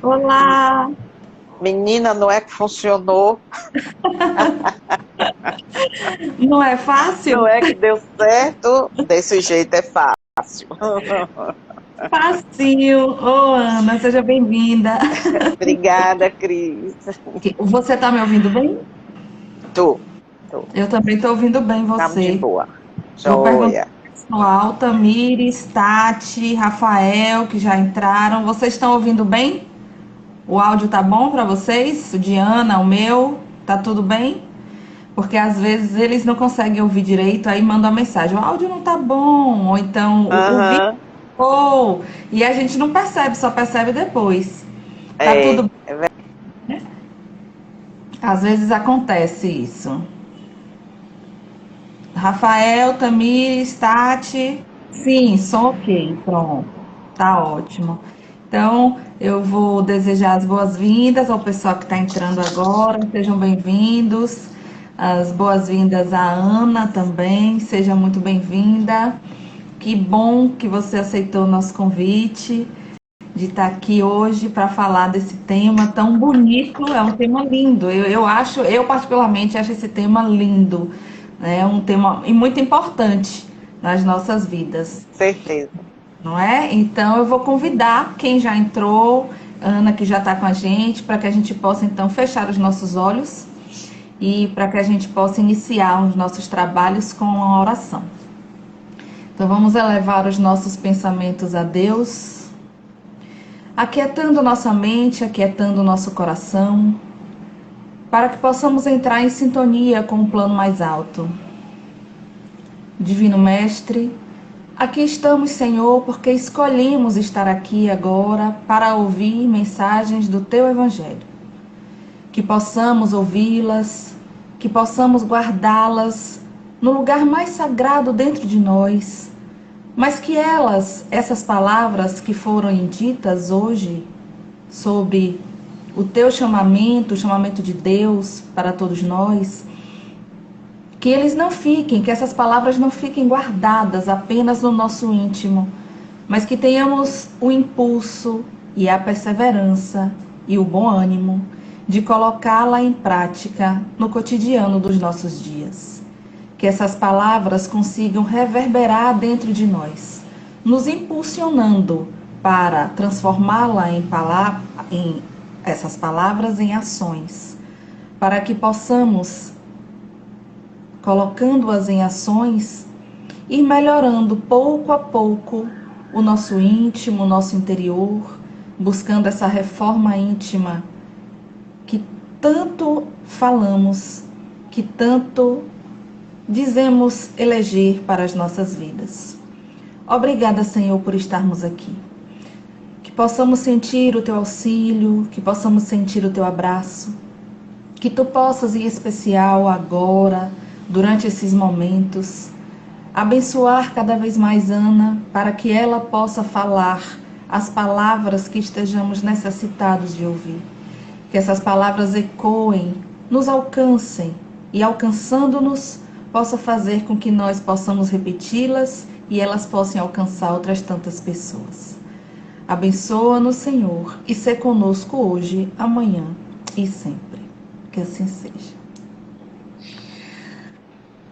Olá! Menina, não é que funcionou? Não é Não fácil? é que deu certo? Desse jeito é fácil. Facinho! Ô, Ana, seja bem-vinda. Obrigada, Cris. Você está me ouvindo bem? Tu, tu, Eu também estou ouvindo bem estamos de você. boa. Vou perguntar Joia. para o pessoal, Tamires, Tati, Rafael, que já entraram. Vocês estão ouvindo bem? O áudio tá bom para vocês? O de Ana, o meu, tá tudo bem? Porque às vezes eles não conseguem ouvir direito, aí mandam a mensagem, o áudio não tá bom, ou então o vídeo Aham, ou e a gente não percebe, só percebe depois. Tá tudo é, bem? Às vezes acontece isso. Rafael, Tamires, Tati. Sim, só ok, pronto. Tá ótimo. Então, eu vou desejar as boas-vindas ao pessoal que está entrando agora. Sejam bem-vindos. As boas-vindas à Ana também. Seja muito bem-vinda. Que bom que você aceitou o nosso convite de estar aqui hoje para falar desse tema tão bonito. É um tema lindo. Eu particularmente acho esse tema lindo. Né? É um tema e muito importante nas nossas vidas, certeza. não é? Então eu vou convidar quem já entrou, Ana que já está com a gente, para que a gente possa então fechar os nossos olhos e para que a gente possa iniciar os nossos trabalhos com a oração. Então vamos elevar os nossos pensamentos a Deus, aquietando nossa mente, aquietando nosso coração, para que possamos entrar em sintonia com o plano mais alto. Divino Mestre, aqui estamos, Senhor, porque escolhemos estar aqui agora para ouvir mensagens do Teu Evangelho. Que possamos ouvi-las, que possamos guardá-las no lugar mais sagrado dentro de nós, mas que essas palavras que foram ditas hoje sobre o Teu chamamento, o chamamento de Deus para todos nós, que eles não fiquem, que essas palavras não fiquem guardadas apenas no nosso íntimo, mas que tenhamos o impulso e a perseverança e o bom ânimo de colocá-la em prática no cotidiano dos nossos dias. Que essas palavras consigam reverberar dentro de nós, nos impulsionando para transformá-la em essas palavras em ações, para que possamos, colocando-as em ações, ir melhorando pouco a pouco o nosso íntimo, o nosso interior, buscando essa reforma íntima que tanto falamos, que tanto dizemos eleger para as nossas vidas. Obrigada, Senhor, por estarmos aqui. Que possamos sentir o teu auxílio, que possamos sentir o teu abraço, que tu possas, em especial agora, durante esses momentos, abençoar cada vez mais Ana, para que ela possa falar as palavras que estejamos necessitados de ouvir. Que essas palavras ecoem, nos alcancem e, alcançando-nos, possa fazer com que nós possamos repeti-las e elas possam alcançar outras tantas pessoas. Abençoa-nos, Senhor, e sê conosco hoje, amanhã e sempre. Que assim seja.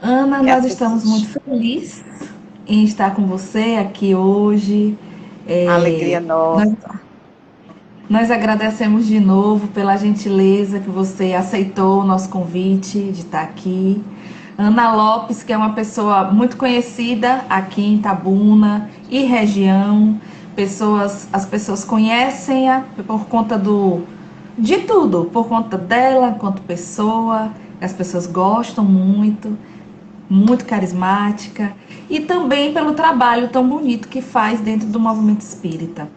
Ana, Que nós assim estamos muito seja. felizes em estar com você aqui hoje. Alegria Nós, nossa. nós agradecemos de novo pela gentileza que você aceitou o nosso convite de estar aqui. Ana Lopes, que é uma pessoa muito conhecida aqui em Itabuna e região. As pessoas conhecem-a por conta de tudo, por conta dela, quanto pessoa. As pessoas gostam muito, muito carismática, e também pelo trabalho tão bonito que faz dentro do movimento espírita.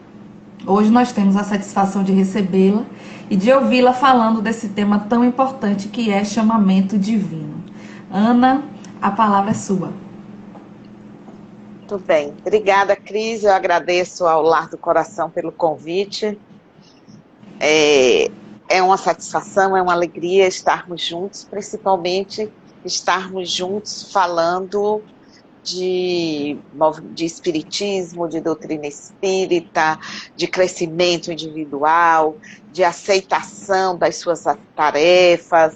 Hoje nós temos a satisfação de recebê-la e de ouvi-la falando desse tema tão importante que é chamamento divino. Ana, a palavra é sua. Tudo bem. Obrigada, Cris. Eu agradeço ao Lar do Coração pelo convite. É uma satisfação, é uma alegria estarmos juntos, principalmente estarmos juntos falando de espiritismo, de doutrina espírita, de crescimento individual, de aceitação das suas tarefas,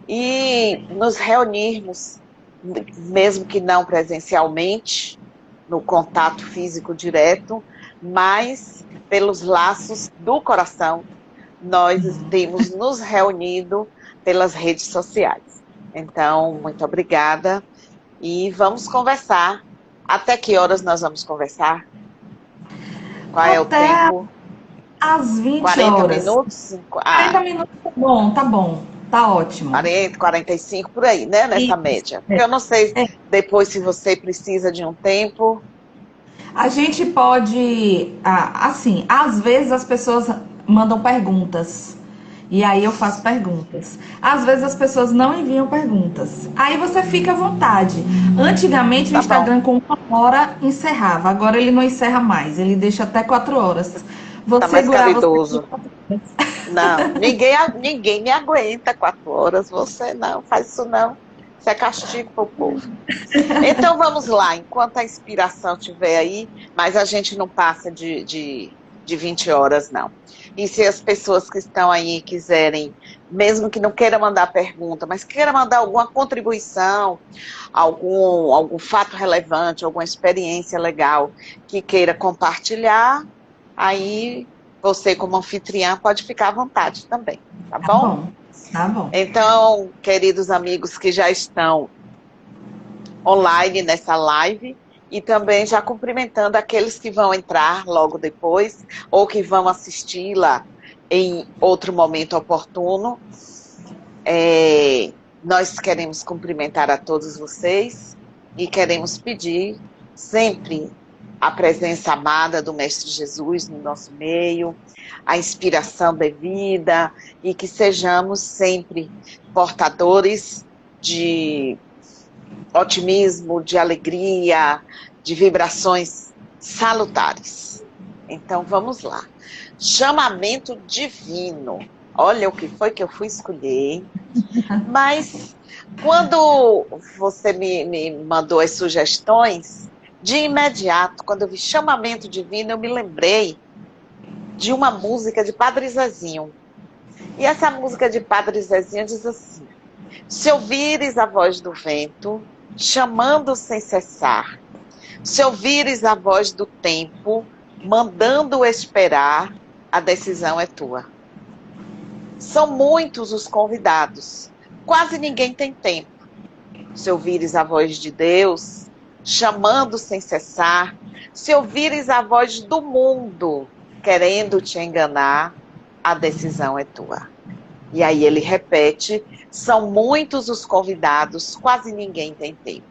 e nos reunirmos, mesmo que não presencialmente, no contato físico direto, mas pelos laços do coração, nós temos nos reunido pelas redes sociais. Então, muito obrigada e vamos conversar. Até que horas nós vamos conversar? Qual é o tempo? Às 20 40 horas. minutos? 40 minutos tá bom, tá ótimo. 40, 45, por aí, né? Nessa média. Porque eu não sei depois se você precisa de um tempo. A gente pode, assim, às vezes as pessoas mandam perguntas. E aí eu faço perguntas. Às vezes as pessoas não enviam perguntas. Aí você fica à vontade. Antigamente o Instagram com 1 hora encerrava. Agora ele não encerra mais. Ele deixa até 4 horas. Tá mais caridoso. Não, ninguém me aguenta 4 horas. Você não, faz isso não. Isso é castigo para o povo. Então vamos lá, enquanto a inspiração estiver aí, mas a gente não passa de 20 horas, não. E se as pessoas que estão aí quiserem, mesmo que não queiram mandar pergunta, mas queiram mandar alguma contribuição, algum fato relevante, alguma experiência legal que queira compartilhar, aí você, como anfitriã, pode ficar à vontade também, tá bom? Tá bom. Então, queridos amigos que já estão online nessa live, e também já cumprimentando aqueles que vão entrar logo depois, ou que vão assisti-la em outro momento oportuno. Nós queremos cumprimentar a todos vocês e queremos pedir sempre a presença amada do Mestre Jesus no nosso meio, a inspiração devida, e que sejamos sempre portadores de otimismo, de alegria, de vibrações salutares. Então vamos lá. Chamamento divino. Olha o que foi que eu fui escolher. Mas quando você me mandou as sugestões, de imediato, quando eu vi chamamento divino, eu me lembrei de uma música de Padre Zezinho. E essa música de Padre Zezinho diz assim: se ouvires a voz do vento, chamando sem cessar, se ouvires a voz do tempo, mandando esperar, a decisão é tua. São muitos os convidados, quase ninguém tem tempo. Se ouvires a voz de Deus, chamando sem cessar, se ouvires a voz do mundo, querendo te enganar, a decisão é tua. E aí ele repete: são muitos os convidados, quase ninguém tem tempo.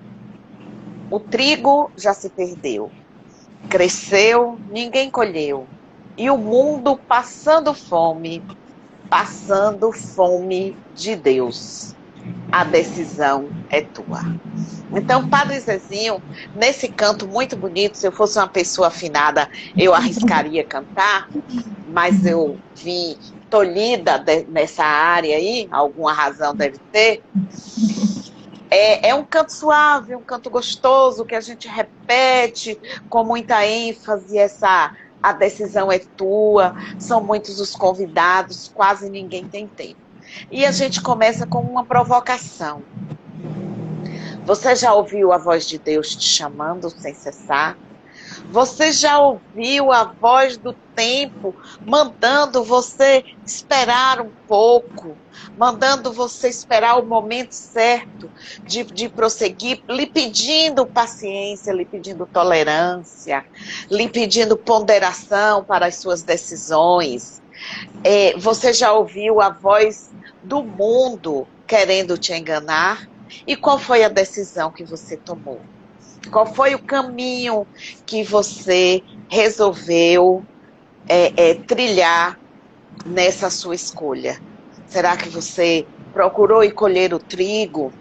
O trigo já se perdeu, cresceu, ninguém colheu, e o mundo passando fome de Deus. A decisão é tua. Então, Padre Zezinho, nesse canto muito bonito, se eu fosse uma pessoa afinada, eu arriscaria cantar, mas eu vim tolhida nessa área aí, alguma razão deve ter. É um canto suave, um canto gostoso, que a gente repete com muita ênfase, a decisão é tua, são muitos os convidados, quase ninguém tem tempo. E a gente começa com uma provocação. Você já ouviu a voz de Deus te chamando sem cessar? Você já ouviu a voz do tempo mandando você esperar um pouco, mandando você esperar o momento certo de prosseguir, lhe pedindo paciência, lhe pedindo tolerância, lhe pedindo ponderação para as suas decisões? Você já ouviu a voz do mundo querendo te enganar? E qual foi a decisão que você tomou? Qual foi o caminho que você resolveu trilhar nessa sua escolha? Será que você procurou ir colher o trigo?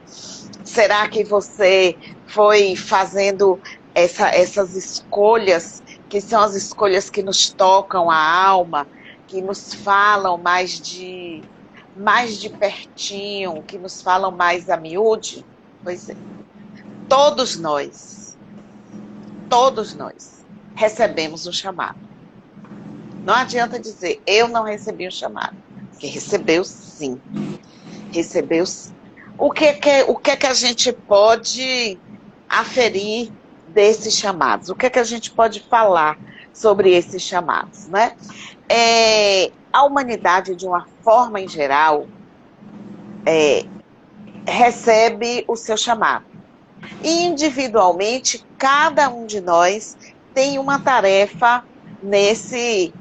Será que você foi fazendo essas escolhas, que são as escolhas que nos tocam a alma, que nos falam mais de pertinho, que nos falam mais a miúde? Pois é. todos nós recebemos um chamado. Não adianta dizer, eu não recebi um chamado. Porque recebeu sim. Recebeu sim. O que que a gente pode aferir desses chamados? O que que a gente pode falar sobre esses chamados, né? A humanidade, de uma forma em geral, recebe o seu chamado. E individualmente, cada um de nós tem uma tarefa nesse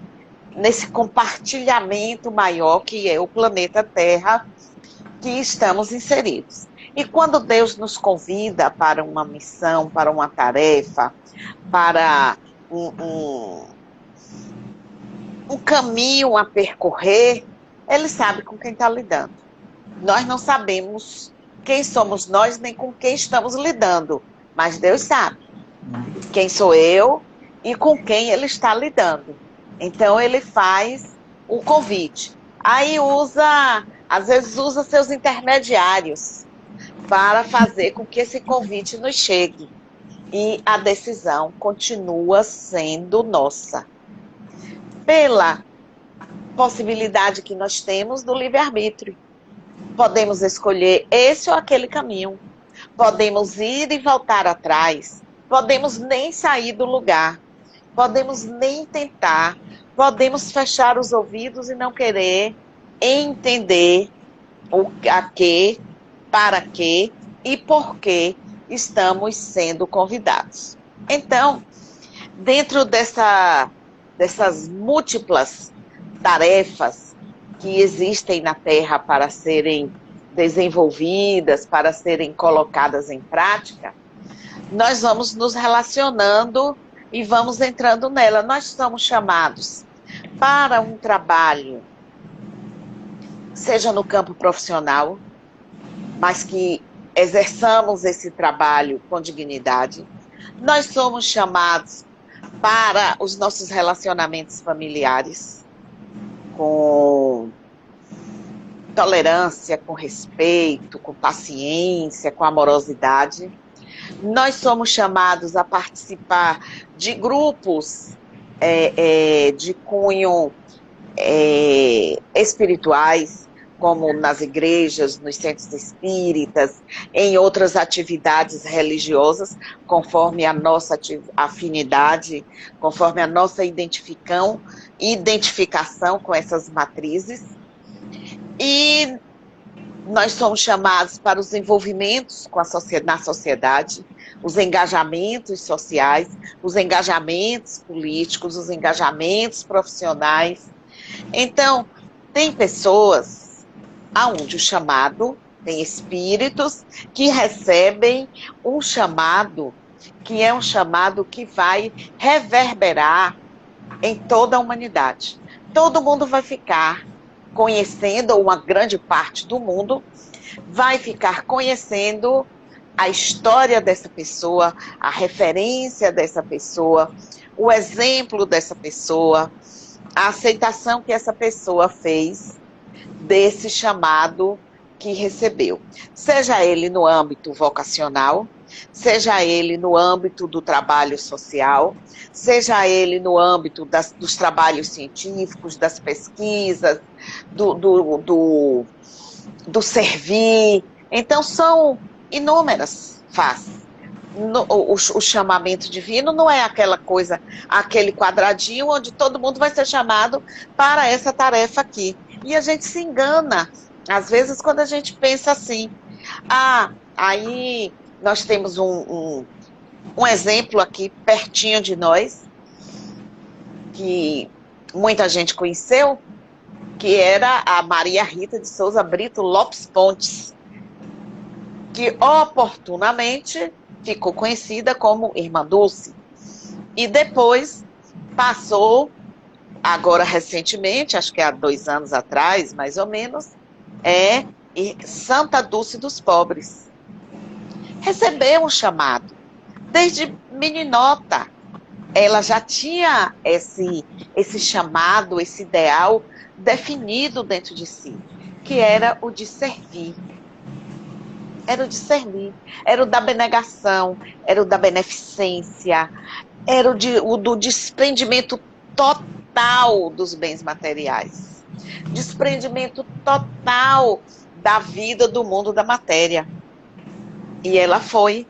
compartilhamento maior que é o planeta Terra que estamos inseridos. E quando Deus nos convida para uma missão, para uma tarefa, para um caminho a percorrer, Ele sabe com quem está lidando. Nós não sabemos quem somos nós, nem com quem estamos lidando, mas Deus sabe quem sou eu e com quem Ele está lidando. Então Ele faz o convite. Aí às vezes usa seus intermediários para fazer com que esse convite nos chegue. E a decisão continua sendo nossa. Pela possibilidade que nós temos do livre-arbítrio. Podemos escolher esse ou aquele caminho. Podemos ir e voltar atrás. Podemos nem sair do lugar. Podemos nem tentar. Podemos fechar os ouvidos e não querer entender a que, para que e por que estamos sendo convidados. Então, dentro dessas múltiplas tarefas que existem na Terra para serem desenvolvidas, para serem colocadas em prática, nós vamos nos relacionando e vamos entrando nela. Nós somos chamados para um trabalho, seja no campo profissional, mas que exerçamos esse trabalho com dignidade. Nós somos chamados para os nossos relacionamentos familiares, com tolerância, com respeito, com paciência, com amorosidade. Nós somos chamados a participar de grupos de cunho espirituais, como nas igrejas, nos centros espíritas, em outras atividades religiosas, conforme a nossa afinidade, conforme a nossa identificação com essas matrizes. E nós somos chamados para os envolvimentos na sociedade, os engajamentos sociais, os engajamentos políticos, os engajamentos profissionais. Então, tem pessoas aonde o chamado, tem espíritos que recebem um chamado, que é um chamado que vai reverberar em toda a humanidade. Todo mundo vai ficar conhecendo, ou uma grande parte do mundo vai ficar conhecendo a história dessa pessoa, a referência dessa pessoa, o exemplo dessa pessoa, a aceitação que essa pessoa fez desse chamado que recebeu. Seja ele no âmbito vocacional, seja ele no âmbito do trabalho social, seja ele no âmbito dos trabalhos científicos, das pesquisas, do servir. Então, são inúmeras faces. O chamamento divino não é aquela coisa, aquele quadradinho onde todo mundo vai ser chamado para essa tarefa aqui. E a gente se engana, às vezes, quando a gente pensa assim. Aí nós temos um exemplo aqui pertinho de nós, que muita gente conheceu, que era a Maria Rita de Souza Brito Lopes Pontes, que oportunamente ficou conhecida como Irmã Dulce. E depois passou, agora recentemente, acho que há 2 anos atrás, mais ou menos, Santa Dulce dos Pobres. Recebeu um chamado. Desde meninota, ela já tinha esse chamado, esse ideal definido dentro de si, que era o de servir. era o de servir, era o da abnegação, era o da beneficência, era o do desprendimento total dos bens materiais, desprendimento total da vida do mundo da matéria. E ela foi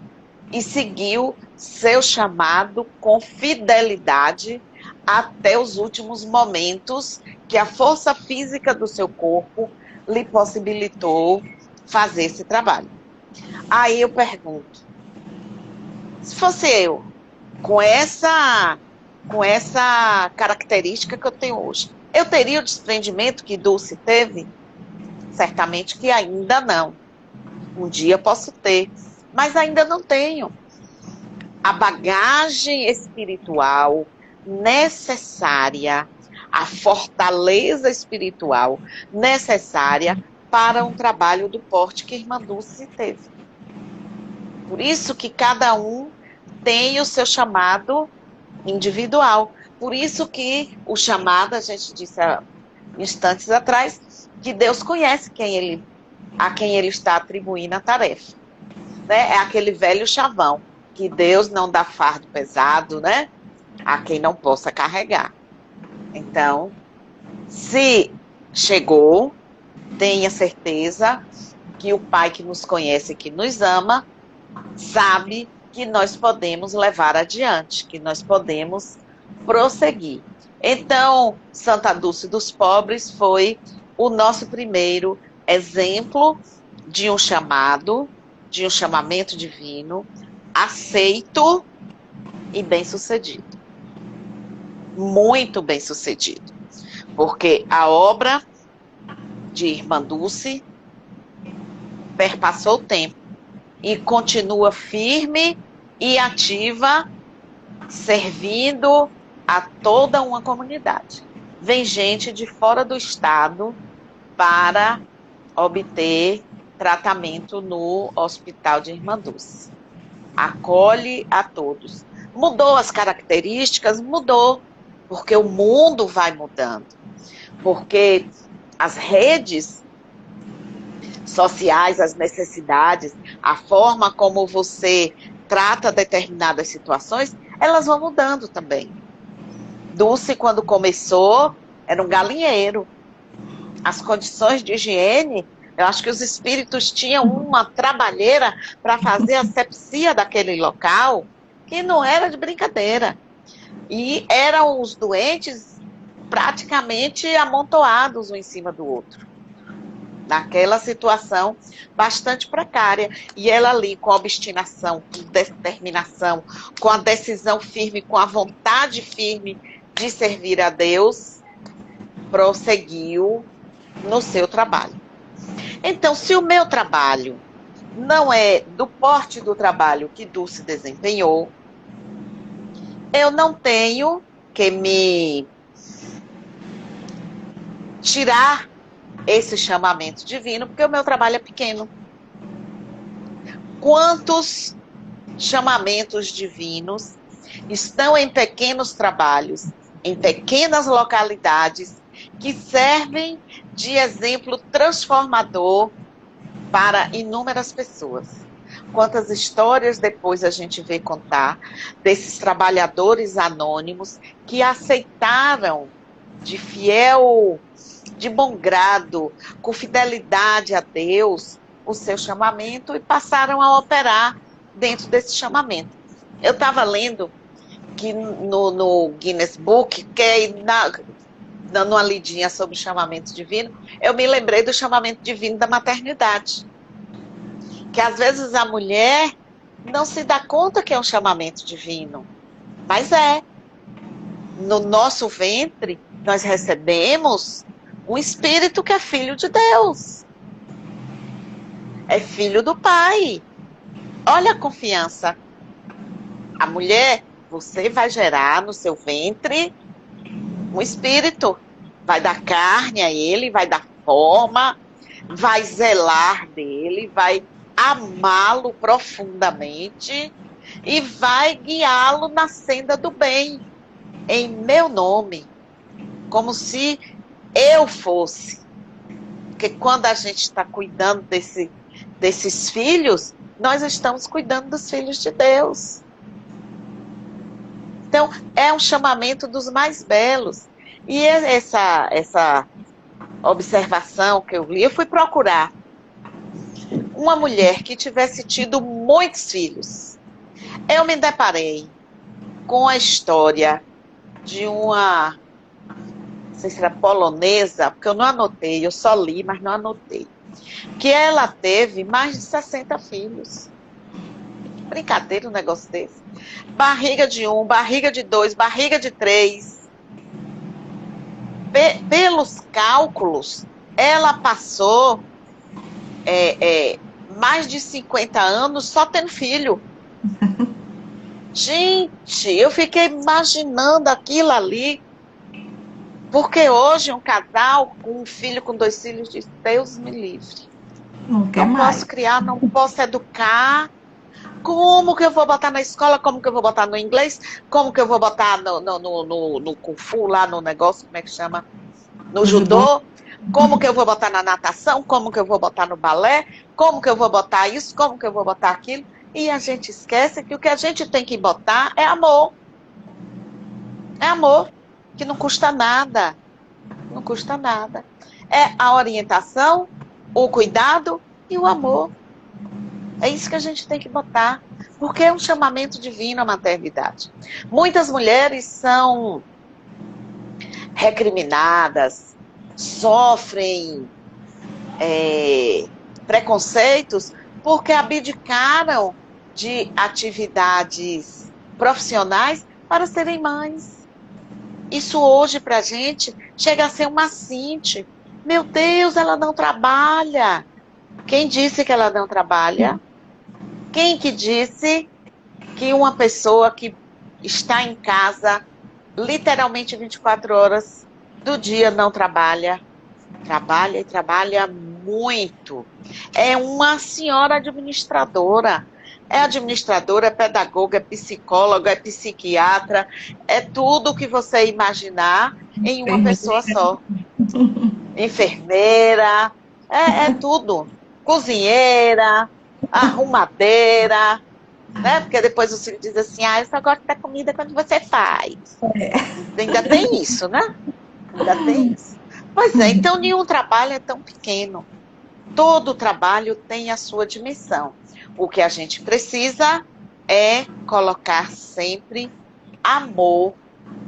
e seguiu seu chamado com fidelidade até os últimos momentos que a força física do seu corpo lhe possibilitou fazer esse trabalho. Aí eu pergunto, se fosse eu, com essa característica que eu tenho hoje, eu teria o desprendimento que Dulce teve? Certamente que ainda não. Um dia posso ter, mas ainda não tenho a bagagem espiritual necessária, a fortaleza espiritual necessária para um trabalho do porte que a irmã Dulce teve. Por isso que cada um tem o seu chamado individual. Por isso que o chamado, a gente disse há instantes atrás, que Deus conhece a quem ele está atribuindo a tarefa. Né? É aquele velho chavão, que Deus não dá fardo pesado, né? A quem não possa carregar. Então, se chegou, tenha certeza que o Pai que nos conhece e que nos ama, sabe que nós podemos levar adiante, que nós podemos prosseguir. Então, Santa Dulce dos Pobres foi o nosso primeiro exemplo de um chamado, de um chamamento divino, aceito e bem-sucedido. Muito bem-sucedido. Porque a obra de Irmã Dulce perpassou o tempo e continua firme e ativa, servindo a toda uma comunidade. Vem gente de fora do estado para obter tratamento no Hospital de Irmã Dulce. Acolhe a todos. Mudou as características? Mudou, porque o mundo vai mudando. Porque as redes sociais, as necessidades, a forma como você trata determinadas situações, elas vão mudando também. Dulce, quando começou, era um galinheiro. As condições de higiene, eu acho que os espíritos tinham uma trabalheira para fazer a asepsia daquele local, que não era de brincadeira. E eram os doentes praticamente amontoados um em cima do outro. Naquela situação bastante precária. E ela ali, com obstinação, com determinação, com a decisão firme, com a vontade firme de servir a Deus, prosseguiu no seu trabalho. Então, se o meu trabalho não é do porte do trabalho que Dulce desempenhou, eu não tenho que me tirar esse chamamento divino, porque o meu trabalho é pequeno. Quantos chamamentos divinos estão em pequenos trabalhos, em pequenas localidades, que servem de exemplo transformador para inúmeras pessoas. Quantas histórias depois a gente vê contar desses trabalhadores anônimos que aceitaram de bom grado, com fidelidade a Deus, o seu chamamento e passaram a operar dentro desse chamamento. Eu estava lendo que no Guinness Book, que é dando uma lidinha sobre o chamamento divino, eu me lembrei do chamamento divino da maternidade. Que às vezes a mulher não se dá conta que é um chamamento divino, mas é. No nosso ventre, nós recebemos um espírito que é filho de Deus. É filho do Pai. Olha a confiança. A mulher, você vai gerar no seu ventre um espírito. Vai dar carne a ele, vai dar forma, vai zelar dele, vai amá-lo profundamente e vai guiá-lo na senda do bem, em meu nome, como se eu fosse. Porque quando a gente está cuidando desses filhos, nós estamos cuidando dos filhos de Deus. Então, é um chamamento dos mais belos. E essa observação que eu li, eu fui procurar uma mulher que tivesse tido muitos filhos. Eu me deparei com a história de uma, não sei se era polonesa, porque eu não anotei, eu só li, mas não anotei, que ela teve mais de 60 filhos. Brincadeira um negócio desse. Barriga de 1, barriga de 2, barriga de 3. Pelos cálculos, ela passou mais de 50 anos só tendo filho. Gente, eu fiquei imaginando aquilo ali, porque hoje um casal com um filho, com 2 filhos, diz, Deus me livre. Não quer Não mais. posso criar, não posso educar. Como que eu vou botar na escola? Como que eu vou botar no inglês? Como que eu vou botar no Kung Fu, lá no negócio, como é que chama? No judô? Como que eu vou botar na natação? Como que eu vou botar no balé? Como que eu vou botar isso? Como que eu vou botar aquilo? E a gente esquece que o que a gente tem que botar é amor. É amor, que não custa nada. Não custa nada. É a orientação, o cuidado e o amor. É isso que a gente tem que botar, porque é um chamamento divino a maternidade. Muitas mulheres são recriminadas, sofrem preconceitos porque abdicaram de atividades profissionais para serem mães. Isso hoje para a gente chega a ser uma cinte. Meu Deus, ela não trabalha. Quem disse que ela não trabalha? Quem que disse que uma pessoa que está em casa literalmente 24 horas do dia não trabalha? Trabalha e trabalha muito. É uma senhora administradora. É administradora, é pedagoga, é psicóloga, é psiquiatra, é tudo que você imaginar em uma pessoa só. Enfermeira, é tudo. Cozinheira, arrumadeira, né? Porque depois o filho diz assim, eu só gosto da comida quando você faz. Ainda tem isso, né? Ainda tem isso. Pois é, então nenhum trabalho é tão pequeno. Todo trabalho tem a sua dimensão. O que a gente precisa é colocar sempre amor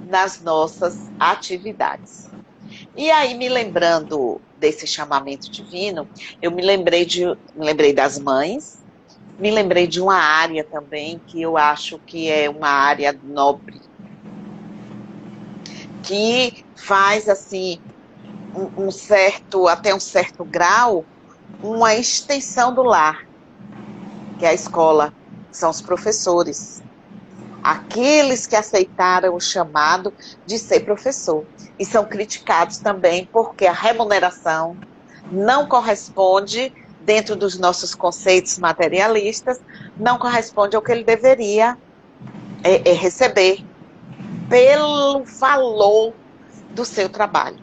nas nossas atividades. E aí, me lembrando desse chamamento divino, eu me lembrei das mães, me lembrei de uma área também que eu acho que é uma área nobre, que faz assim até um certo grau, uma extensão do lar, que é a escola, são os professores. Aqueles que aceitaram o chamado de ser professor. E são criticados também porque a remuneração não corresponde, dentro dos nossos conceitos materialistas, não corresponde ao que ele deveria receber pelo valor do seu trabalho.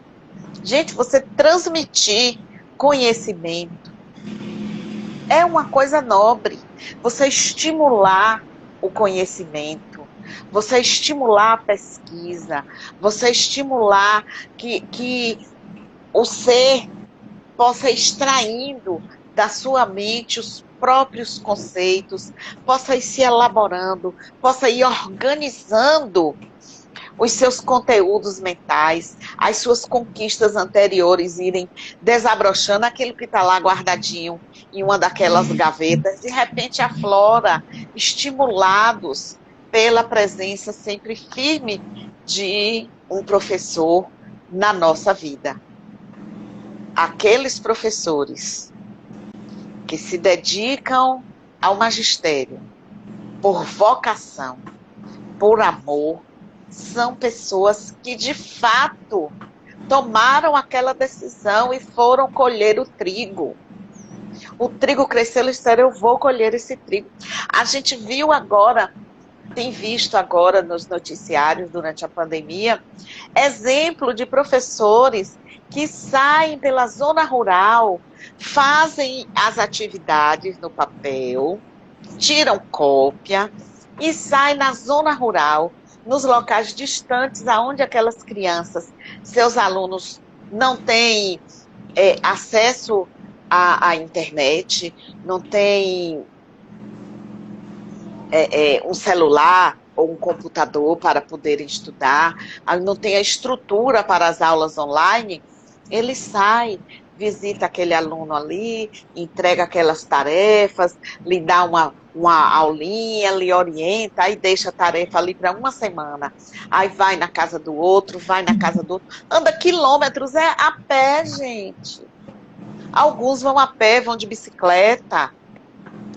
Gente, você transmitir conhecimento é uma coisa nobre. Você estimular o conhecimento, você estimular a pesquisa, você estimular que o ser possa ir extraindo da sua mente os próprios conceitos, possa ir se elaborando, possa ir organizando os seus conteúdos mentais, as suas conquistas anteriores irem desabrochando aquilo que está lá guardadinho em uma daquelas gavetas, de repente aflora, estimulados pela presença sempre firme de um professor na nossa vida. Aqueles professores que se dedicam ao magistério por vocação, por amor, são pessoas que de fato tomaram aquela decisão e foram colher o trigo. O trigo cresceu, eles disseram, eu vou colher esse trigo. A gente viu agora, tem visto agora nos noticiários durante a pandemia, exemplo de professores que saem pela zona rural, fazem as atividades no papel, tiram cópia e saem na zona rural, nos locais distantes, aonde aquelas crianças, seus alunos, não têm acesso à internet, não têm um celular ou um computador para poderem estudar, não tem a estrutura para as aulas online, ele sai, visita aquele aluno ali, entrega aquelas tarefas, lhe dá uma aulinha, lhe orienta, aí deixa a tarefa ali para uma semana. Aí vai na casa do outro, vai na casa do outro. Anda quilômetros, a pé, gente. Alguns vão a pé, vão de bicicleta,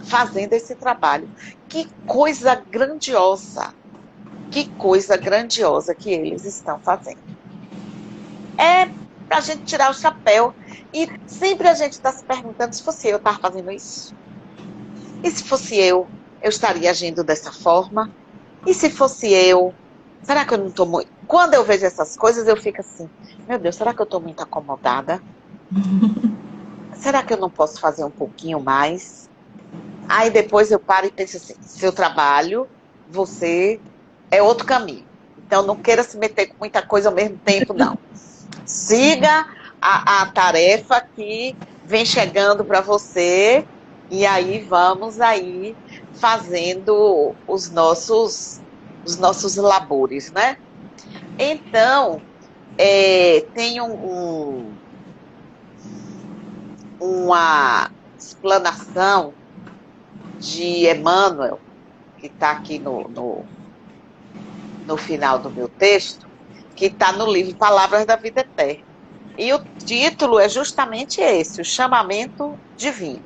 fazendo esse trabalho. Que coisa grandiosa. Que coisa grandiosa que eles estão fazendo. É para a gente tirar o chapéu. E sempre a gente está se perguntando, se fosse eu estar fazendo isso? E se fosse eu estaria agindo dessa forma? E se fosse eu, será que eu não estou muito... Quando eu vejo essas coisas, eu fico assim, meu Deus, será que eu estou muito acomodada? Será que eu não posso fazer um pouquinho mais? Aí depois eu paro e penso assim, seu trabalho, você é outro caminho. Então não queira se meter com muita coisa ao mesmo tempo, não. Siga a tarefa que vem chegando para você e aí vamos aí fazendo os nossos labores, né? Então, tem uma explanação de Emmanuel, que está aqui no final do meu texto, que está no livro Palavras da Vida Eterna. E o título é justamente esse, o chamamento divino.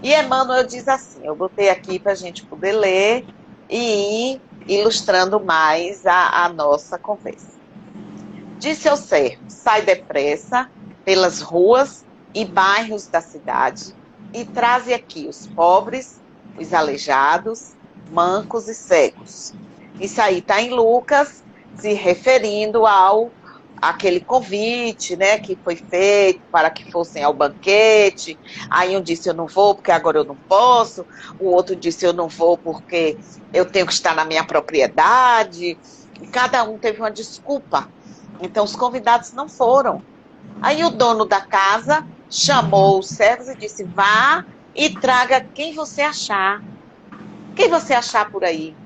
E Emmanuel diz assim, eu botei aqui para a gente poder ler e ir ilustrando mais a nossa conversa. Disse ao servo, sai depressa pelas ruas e bairros da cidade e traze aqui os pobres, os aleijados, mancos e cegos. Isso aí está em Lucas, se referindo aquele convite, né, que foi feito para que fossem ao banquete. Aí um disse, eu não vou porque agora eu não posso. O outro disse, eu não vou porque eu tenho que estar na minha propriedade. E cada um teve uma desculpa. Então os convidados não foram. Aí o dono da casa chamou os servos e disse, vá e traga quem você achar. Quem você achar por aí?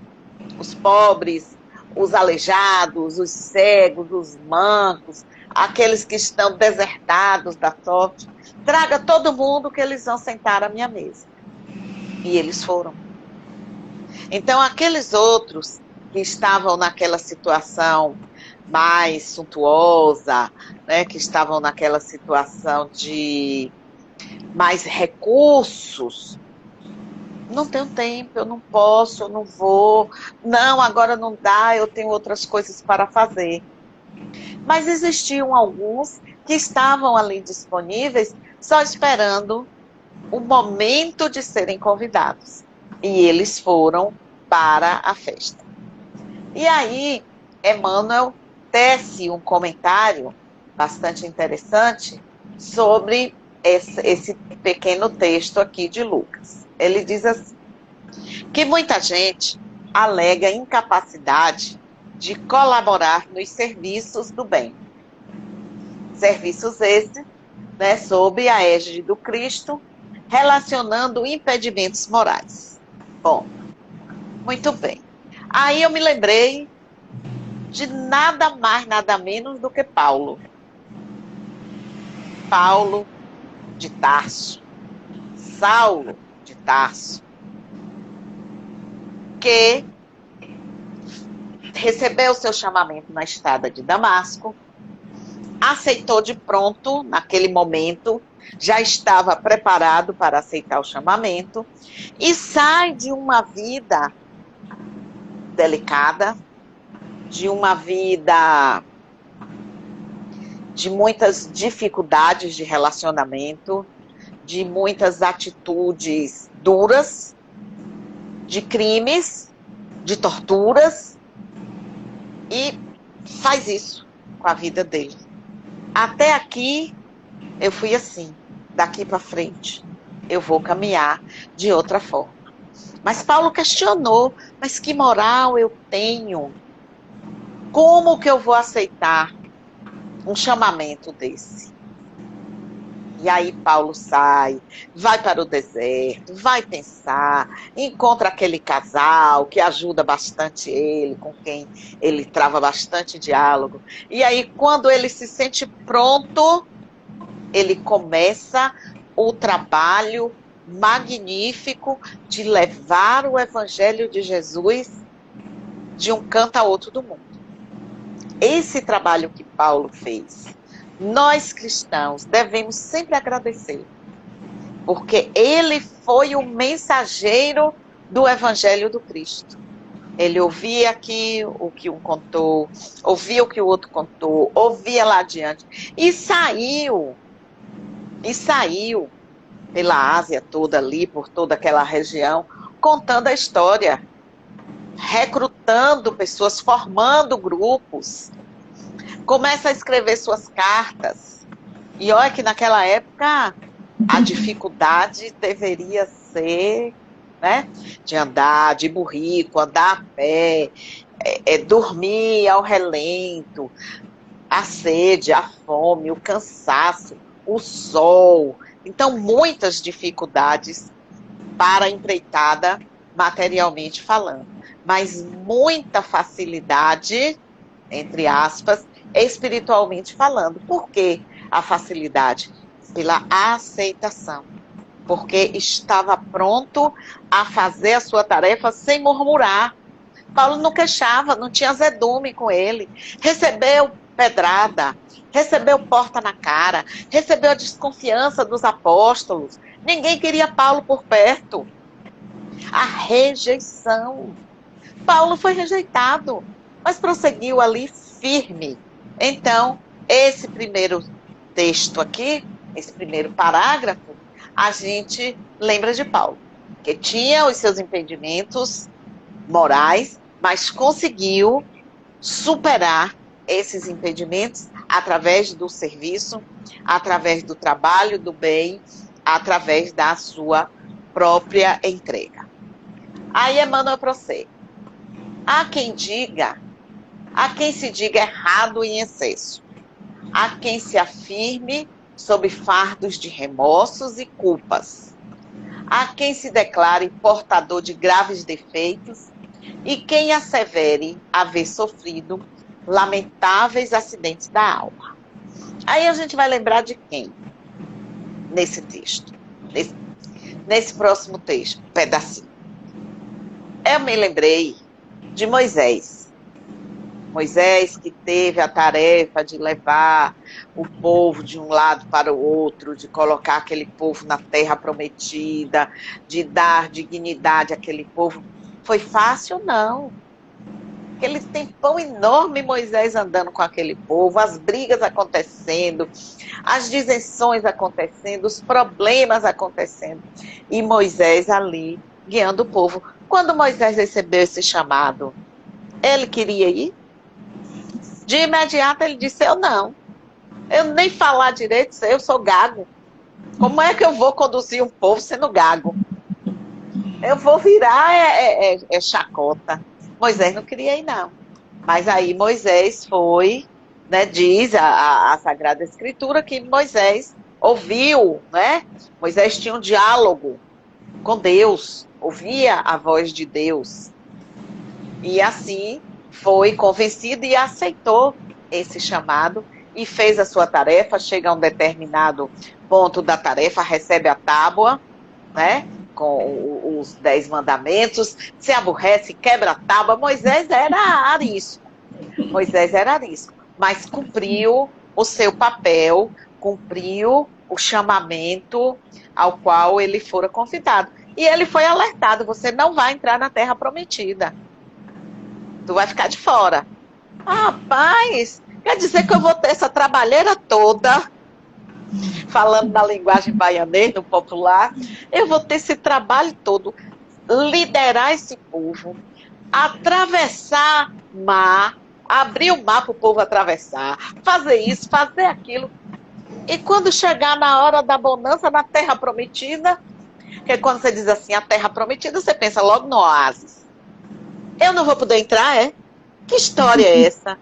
Os pobres, os aleijados, os cegos, os mancos, aqueles que estão desertados da sorte. Traga todo mundo que eles vão sentar à minha mesa. E eles foram. Então, aqueles outros que estavam naquela situação mais suntuosa, né, que estavam naquela situação de mais recursos, não tenho tempo, eu não posso, eu não vou, não, agora não dá, eu tenho outras coisas para fazer. Mas existiam alguns que estavam ali disponíveis, só esperando o momento de serem convidados. E eles foram para a festa. E aí, Emmanuel tece um comentário bastante interessante sobre esse pequeno texto aqui de Lucas. Ele diz assim, que muita gente alega incapacidade de colaborar nos serviços do bem. Serviços esses, né, sob a égide do Cristo, relacionando impedimentos morais. Bom, muito bem. Aí eu me lembrei de nada mais, nada menos do que Paulo. Paulo de Tarso. Saulo de Tarso. Que recebeu seu chamamento na estrada de Damasco, aceitou de pronto, naquele momento, já estava preparado para aceitar o chamamento, e sai de uma vida delicada, de uma vida de muitas dificuldades de relacionamento, de muitas atitudes duras, de crimes, de torturas, e faz isso com a vida dele. Até aqui eu fui assim, daqui para frente eu vou caminhar de outra forma. Mas Paulo questionou, mas que moral eu tenho? Como que eu vou aceitar um chamamento desse? E aí Paulo sai, vai para o deserto, vai pensar, encontra aquele casal que ajuda bastante ele, com quem ele trava bastante diálogo. E aí, quando ele se sente pronto, ele começa o trabalho magnífico de levar o Evangelho de Jesus de um canto a outro do mundo. Esse trabalho que Paulo fez, nós cristãos devemos sempre agradecer, porque ele foi o mensageiro do Evangelho do Cristo. Ele ouvia aqui o que um contou, ouvia o que o outro contou, ouvia lá adiante, e saiu pela Ásia toda ali, por toda aquela região, contando a história, recrutando pessoas, formando grupos, começa a escrever suas cartas. E olha que naquela época a dificuldade deveria ser, né, de andar de burrico, andar a pé, dormir ao relento, a sede, a fome, o cansaço, o sol. Então, muitas dificuldades para a empreitada, materialmente falando. Mas muita facilidade, entre aspas, espiritualmente falando. Por que a facilidade? Pela aceitação. Porque estava pronto a fazer a sua tarefa sem murmurar. Paulo não queixava, não tinha azedume com ele. Recebeu pedrada, recebeu porta na cara, recebeu a desconfiança dos apóstolos. Ninguém queria Paulo por perto. A rejeição. Paulo foi rejeitado, mas prosseguiu ali firme. Então, esse primeiro texto aqui, esse primeiro parágrafo, a gente lembra de Paulo, que tinha os seus impedimentos morais, mas conseguiu superar esses impedimentos através do serviço, através do trabalho do bem, através da sua própria entrega. Aí Emmanuel prossegue. Há quem se diga errado em excesso, há quem se afirme sob fardos de remorsos e culpas, há quem se declare portador de graves defeitos e quem assevere haver sofrido lamentáveis acidentes da alma. Aí a gente vai lembrar de quem? Nesse texto, nesse próximo texto, pedacinho. Eu me lembrei de Moisés. Moisés que teve a tarefa de levar o povo de um lado para o outro, de colocar aquele povo na terra prometida, de dar dignidade àquele povo. Foi fácil? Não. Aquele tempão enorme, Moisés andando com aquele povo, as brigas acontecendo, as disenções acontecendo, os problemas acontecendo. E Moisés ali, guiando o povo. Quando Moisés recebeu esse chamado, ele queria ir? De imediato ele disse, eu não. Eu nem falar direito, eu sou gago. Como é que eu vou conduzir um povo sendo gago? Eu vou virar chacota. Moisés não queria ir, não. Mas aí Moisés foi, né, diz a Sagrada Escritura que Moisés ouviu, né? Moisés tinha um diálogo com Deus, ouvia a voz de Deus. E assim foi convencido e aceitou esse chamado e fez a sua tarefa, chega a um determinado ponto da tarefa, recebe a tábua, né? Com os 10 mandamentos, se aborrece, quebra a tábua. Moisés era arisco, mas cumpriu o seu papel, cumpriu o chamamento ao qual ele fora convidado. E ele foi alertado, você não vai entrar na terra prometida, tu vai ficar de fora. Rapaz, quer dizer que eu vou ter essa trabalheira toda, falando na linguagem baianês, no popular, eu vou ter esse trabalho todo, liderar esse povo, atravessar mar, abrir o mar para o povo atravessar, fazer isso, fazer aquilo. E quando chegar na hora da bonança, na terra prometida, porque quando você diz assim, a terra prometida, você pensa logo no oásis. Eu não vou poder entrar, é? Que história é essa?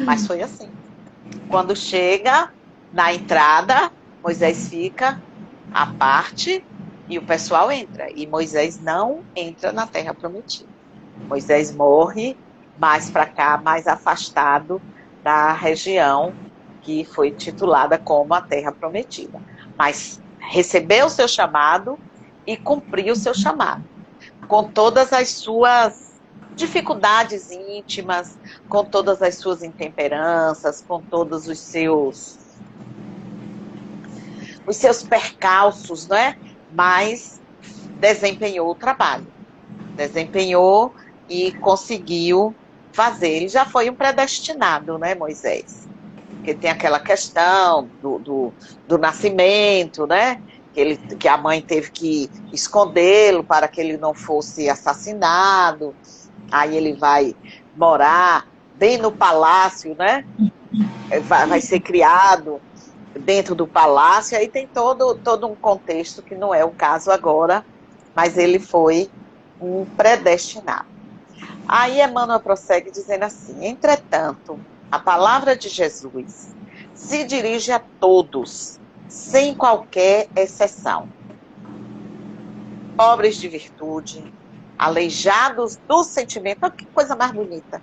Mas foi assim. Quando chega na entrada, Moisés fica à parte e o pessoal entra. E Moisés não entra na terra prometida. Moisés morre mais para cá, mais afastado da região que foi titulada como a terra prometida. Mas recebeu o seu chamado e cumpriu o seu chamado, com todas as suas dificuldades íntimas, com todas as suas intemperanças, com todos os seus percalços, não é? Mas desempenhou o trabalho. Desempenhou e conseguiu fazer. Ele já foi um predestinado, né, Moisés? Porque tem aquela questão do nascimento, né? Que a mãe teve que escondê-lo para que ele não fosse assassinado. Aí ele vai morar bem no palácio, né? Vai ser criado dentro do palácio. Aí tem todo um contexto que não é o caso agora, mas ele foi um predestinado. Aí Emmanuel prossegue dizendo assim: entretanto, a palavra de Jesus se dirige a todos, sem qualquer exceção. Pobres de virtude, aleijados do sentimento, olha que coisa mais bonita,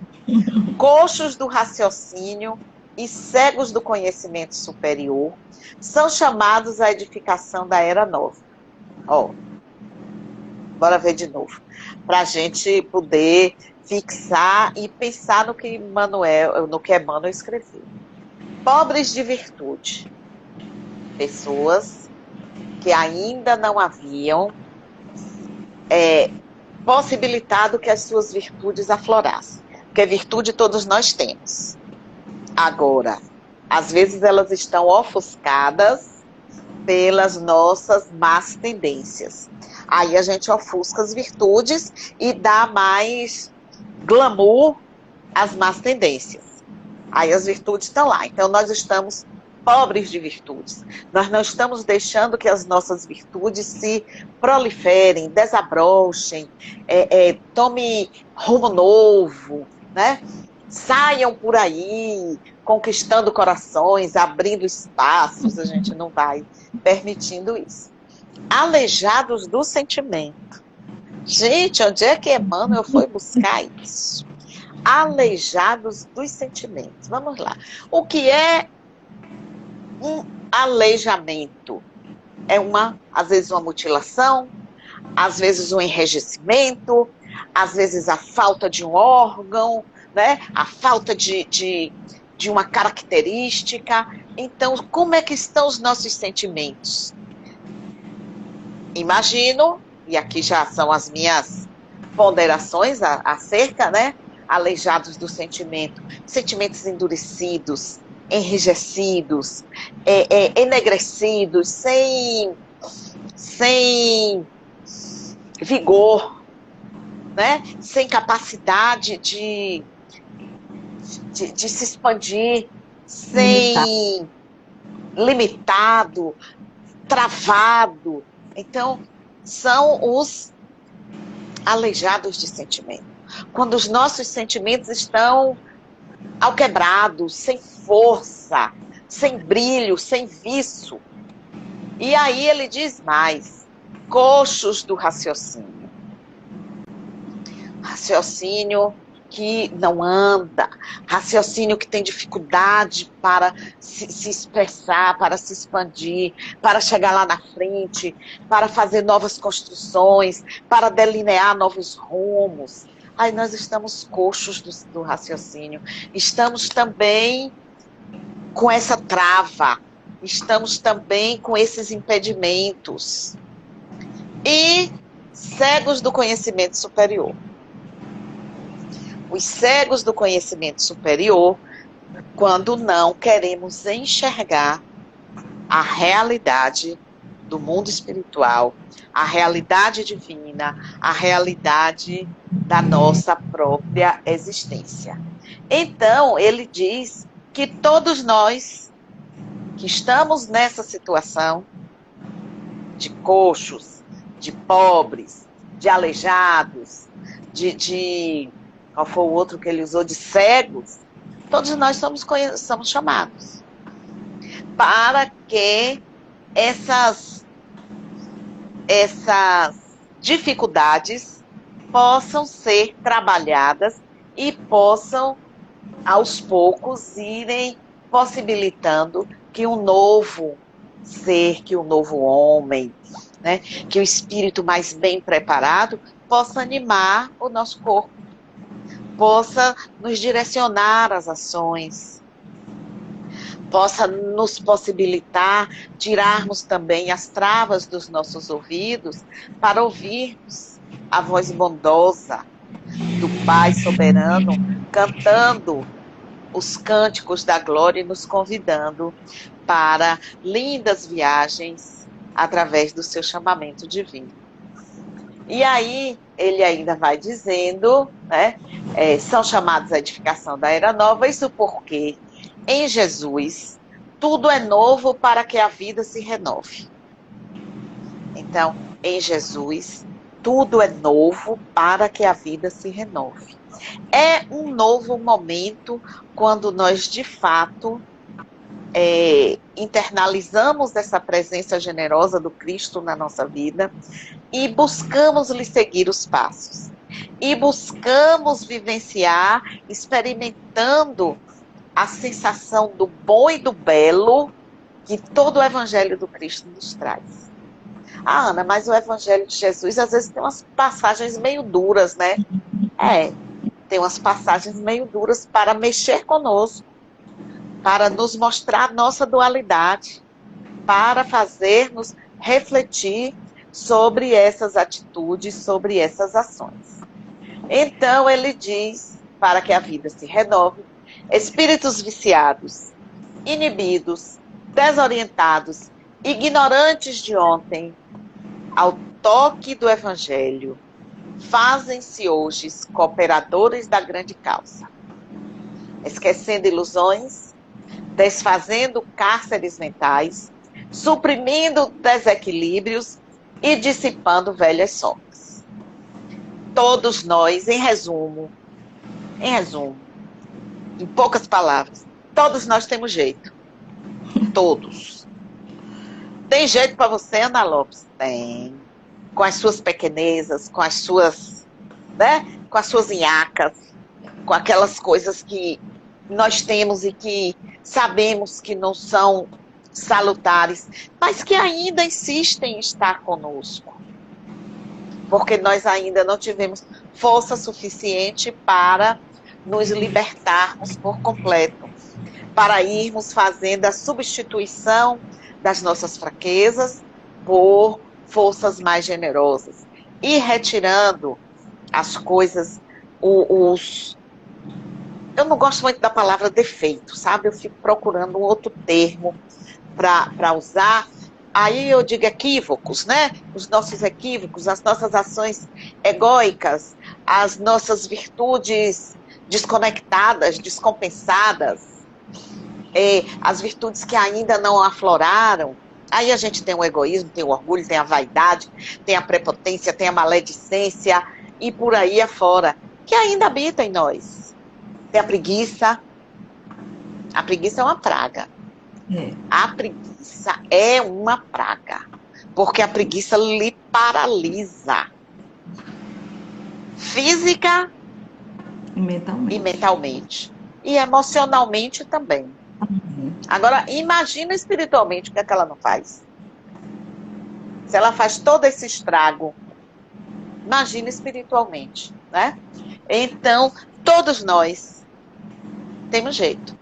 coxos do raciocínio e cegos do conhecimento superior, são chamados à edificação da era nova. Ó, bora ver de novo, para a gente poder fixar e pensar no que Emmanuel escreveu. Pobres de virtude, pessoas que ainda não haviam possibilitado que as suas virtudes aflorassem, porque virtude todos nós temos. Agora, às vezes elas estão ofuscadas pelas nossas más tendências. Aí a gente ofusca as virtudes e dá mais glamour às más tendências. Aí as virtudes estão lá. Então nós estamos pobres de virtudes. Nós não estamos deixando que as nossas virtudes se proliferem, desabrochem, tome rumo novo, né? Saiam por aí, conquistando corações, abrindo espaços. A gente não vai permitindo isso. Aleijados do sentimento. Gente, onde é que Emmanuel foi buscar isso? Aleijados dos sentimentos. Vamos lá. O que é um aleijamento? É às vezes uma mutilação, às vezes um enrijecimento, às vezes a falta de um órgão, né? A falta de uma característica. Então, como é que estão os nossos sentimentos? Imagino, e aqui já são as minhas ponderações acerca, né? Aleijados do sentimento, sentimentos endurecidos, enrijecidos, enegrecidos, sem vigor, né? Sem capacidade de se expandir, sem limitado, travado. Então, são os aleijados de sentimento. Quando os nossos sentimentos estão alquebrados, sem força, sem brilho, sem viço. E aí ele diz mais: coxos do raciocínio. Raciocínio que não anda, raciocínio que tem dificuldade para se expressar, para se expandir, para chegar lá na frente, para fazer novas construções, para delinear novos rumos. Aí nós estamos coxos do raciocínio. Estamos também com essa trava. Estamos também com esses impedimentos. E cegos do conhecimento superior. Os cegos do conhecimento superior, quando não queremos enxergar a realidade do mundo espiritual, a realidade divina, a realidade da nossa própria existência. Então, ele diz que todos nós que estamos nessa situação de coxos, de pobres, de aleijados, qual foi o outro que ele usou? De cegos. Todos nós somos chamados para que essas dificuldades possam ser trabalhadas e possam, aos poucos, irem possibilitando que um novo ser, que um novo homem, né, que o espírito mais bem preparado possa animar o nosso corpo, possa nos direcionar as ações, possa nos possibilitar tirarmos também as travas dos nossos ouvidos para ouvirmos a voz bondosa do Pai soberano cantando os cânticos da glória e nos convidando para lindas viagens através do seu chamamento divino. E aí, ele ainda vai dizendo, né, são chamados à edificação da era nova, isso porque em Jesus tudo é novo para que a vida se renove. Então, em Jesus tudo é novo para que a vida se renove. É um novo momento quando nós, de fato, internalizamos essa presença generosa do Cristo na nossa vida e buscamos lhe seguir os passos. E buscamos vivenciar, experimentando a sensação do bom e do belo que todo o Evangelho do Cristo nos traz. Ah, Ana, mas o Evangelho de Jesus às vezes tem umas passagens meio duras, né? Tem umas passagens meio duras para mexer conosco, para nos mostrar nossa dualidade, para fazermos refletir sobre essas atitudes, sobre essas ações. Então ele diz, para que a vida se renove, espíritos viciados, inibidos, desorientados, ignorantes de ontem, ao toque do Evangelho, fazem-se hoje cooperadores da grande causa, esquecendo ilusões, desfazendo cárceres mentais, suprimindo desequilíbrios e dissipando velhas sombras. Todos nós, em resumo, em poucas palavras, todos nós temos jeito. Todos. Tem jeito para você, Ana Lopes? Tem. Com as suas pequenezas, com as suas, né? Com as suas nhacas, com aquelas coisas que nós temos e que sabemos que não são salutares, mas que ainda insistem em estar conosco. Porque nós ainda não tivemos força suficiente para nos libertarmos por completo, para irmos fazendo a substituição das nossas fraquezas por forças mais generosas e retirando as coisas, eu não gosto muito da palavra defeito, sabe? Eu fico procurando um outro termo para usar. Aí eu digo equívocos, né? Os nossos equívocos, as nossas ações egóicas, as nossas virtudes desconectadas, descompensadas, as virtudes que ainda não afloraram. Aí a gente tem o egoísmo, tem o orgulho, tem a vaidade, tem a prepotência, tem a maledicência e por aí afora, que ainda habita em nós. Tem a preguiça. A preguiça é uma praga. A preguiça é uma praga, porque a preguiça lhe paralisa. Física e mentalmente. E emocionalmente também. Agora, imagina espiritualmente o que é que ela não faz. Se ela faz todo esse estrago, imagina espiritualmente, né? Então, todos nós temos jeito.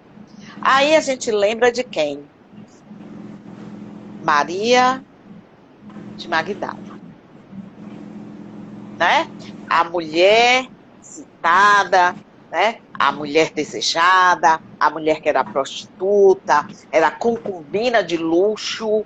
Aí a gente lembra de quem? Maria de Magdala, né? A mulher citada, né? A mulher desejada, a mulher que era prostituta, era concubina de luxo,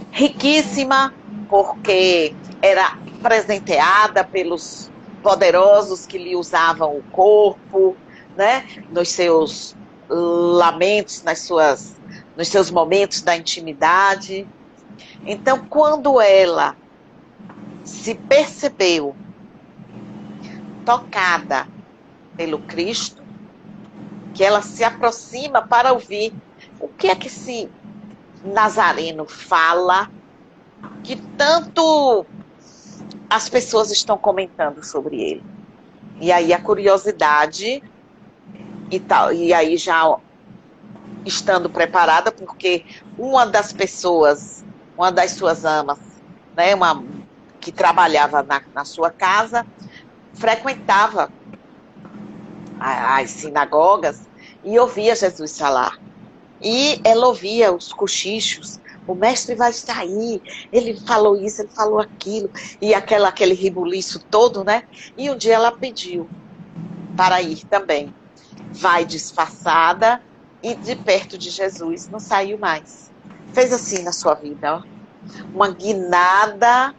riquíssima porque era presenteada pelos poderosos que lhe usavam o corpo, né? Nos seus lamentos, nas suas nos seus momentos da intimidade. Então, quando ela se percebeu tocada pelo Cristo, que ela se aproxima para ouvir o que é que esse Nazareno fala, que tanto as pessoas estão comentando sobre ele. E aí a curiosidade e tal, e aí já estando preparada, porque uma das pessoas, uma das suas amas, né, uma que trabalhava na sua casa, frequentava as sinagogas e ouvia Jesus falar. E ela ouvia os cochichos, o mestre vai sair, ele falou isso, ele falou aquilo, e aquele rebuliço todo, né? E um dia ela pediu para ir também. Vai disfarçada e de perto de Jesus não saiu mais. Fez assim na sua vida, ó. Uma guinada,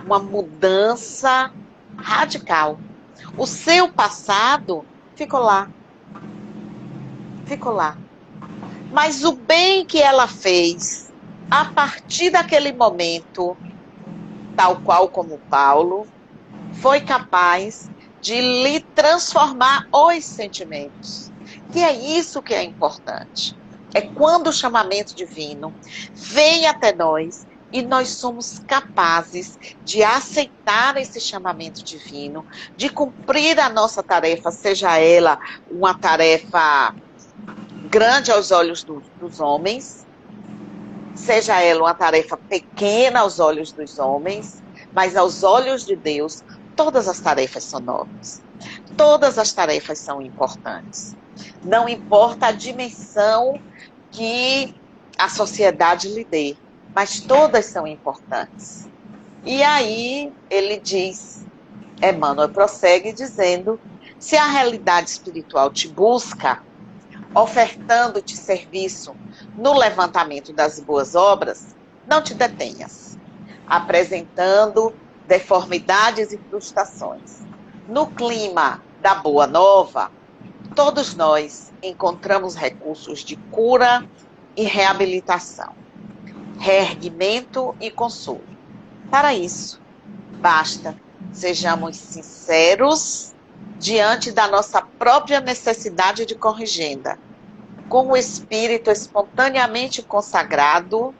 uma mudança radical. O seu passado ficou lá. Ficou lá. Mas o bem que ela fez, a partir daquele momento, tal qual como Paulo, foi capaz de lhe transformar os sentimentos. Que é isso que é importante. É quando o chamamento divino vem até nós e nós somos capazes de aceitar esse chamamento divino, de cumprir a nossa tarefa, seja ela uma tarefa grande aos olhos dos homens, seja ela uma tarefa pequena aos olhos dos homens, mas aos olhos de Deus, todas as tarefas são nobres. Todas as tarefas são importantes. Não importa a dimensão que a sociedade lhe dê, mas todas são importantes. E aí ele diz, Emmanuel prossegue dizendo, se a realidade espiritual te busca, ofertando-te serviço no levantamento das boas obras, não te detenhas, apresentando deformidades e frustrações. No clima da boa nova, todos nós encontramos recursos de cura e reabilitação, reerguimento e consolo. Para isso, basta sejamos sinceros diante da nossa própria necessidade de corrigenda, com o espírito espontaneamente consagrado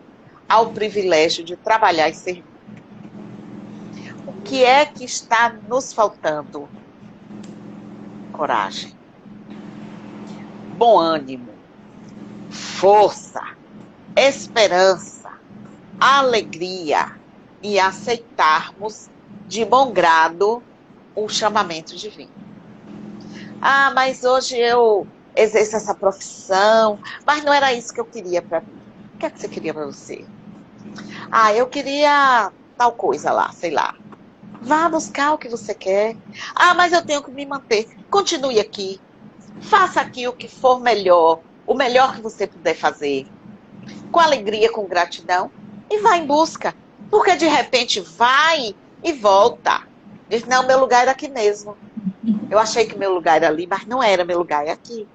ao privilégio de trabalhar e servir. O que é que está nos faltando? Coragem, bom ânimo, força, esperança, alegria e aceitarmos de bom grado o chamamento divino. Ah, mas hoje eu exerço essa profissão, mas não era isso que eu queria para mim. O que é que você queria para você? Ah, eu queria tal coisa lá, sei lá. Vá buscar o que você quer. Ah, mas eu tenho que me manter. Continue aqui. Faça aqui o que for melhor, o melhor que você puder fazer. Com alegria, com gratidão. E vá em busca. Porque de repente vai e volta. Diz, não, meu lugar era aqui mesmo. Eu achei que meu lugar era ali, mas não era, meu lugar é aqui.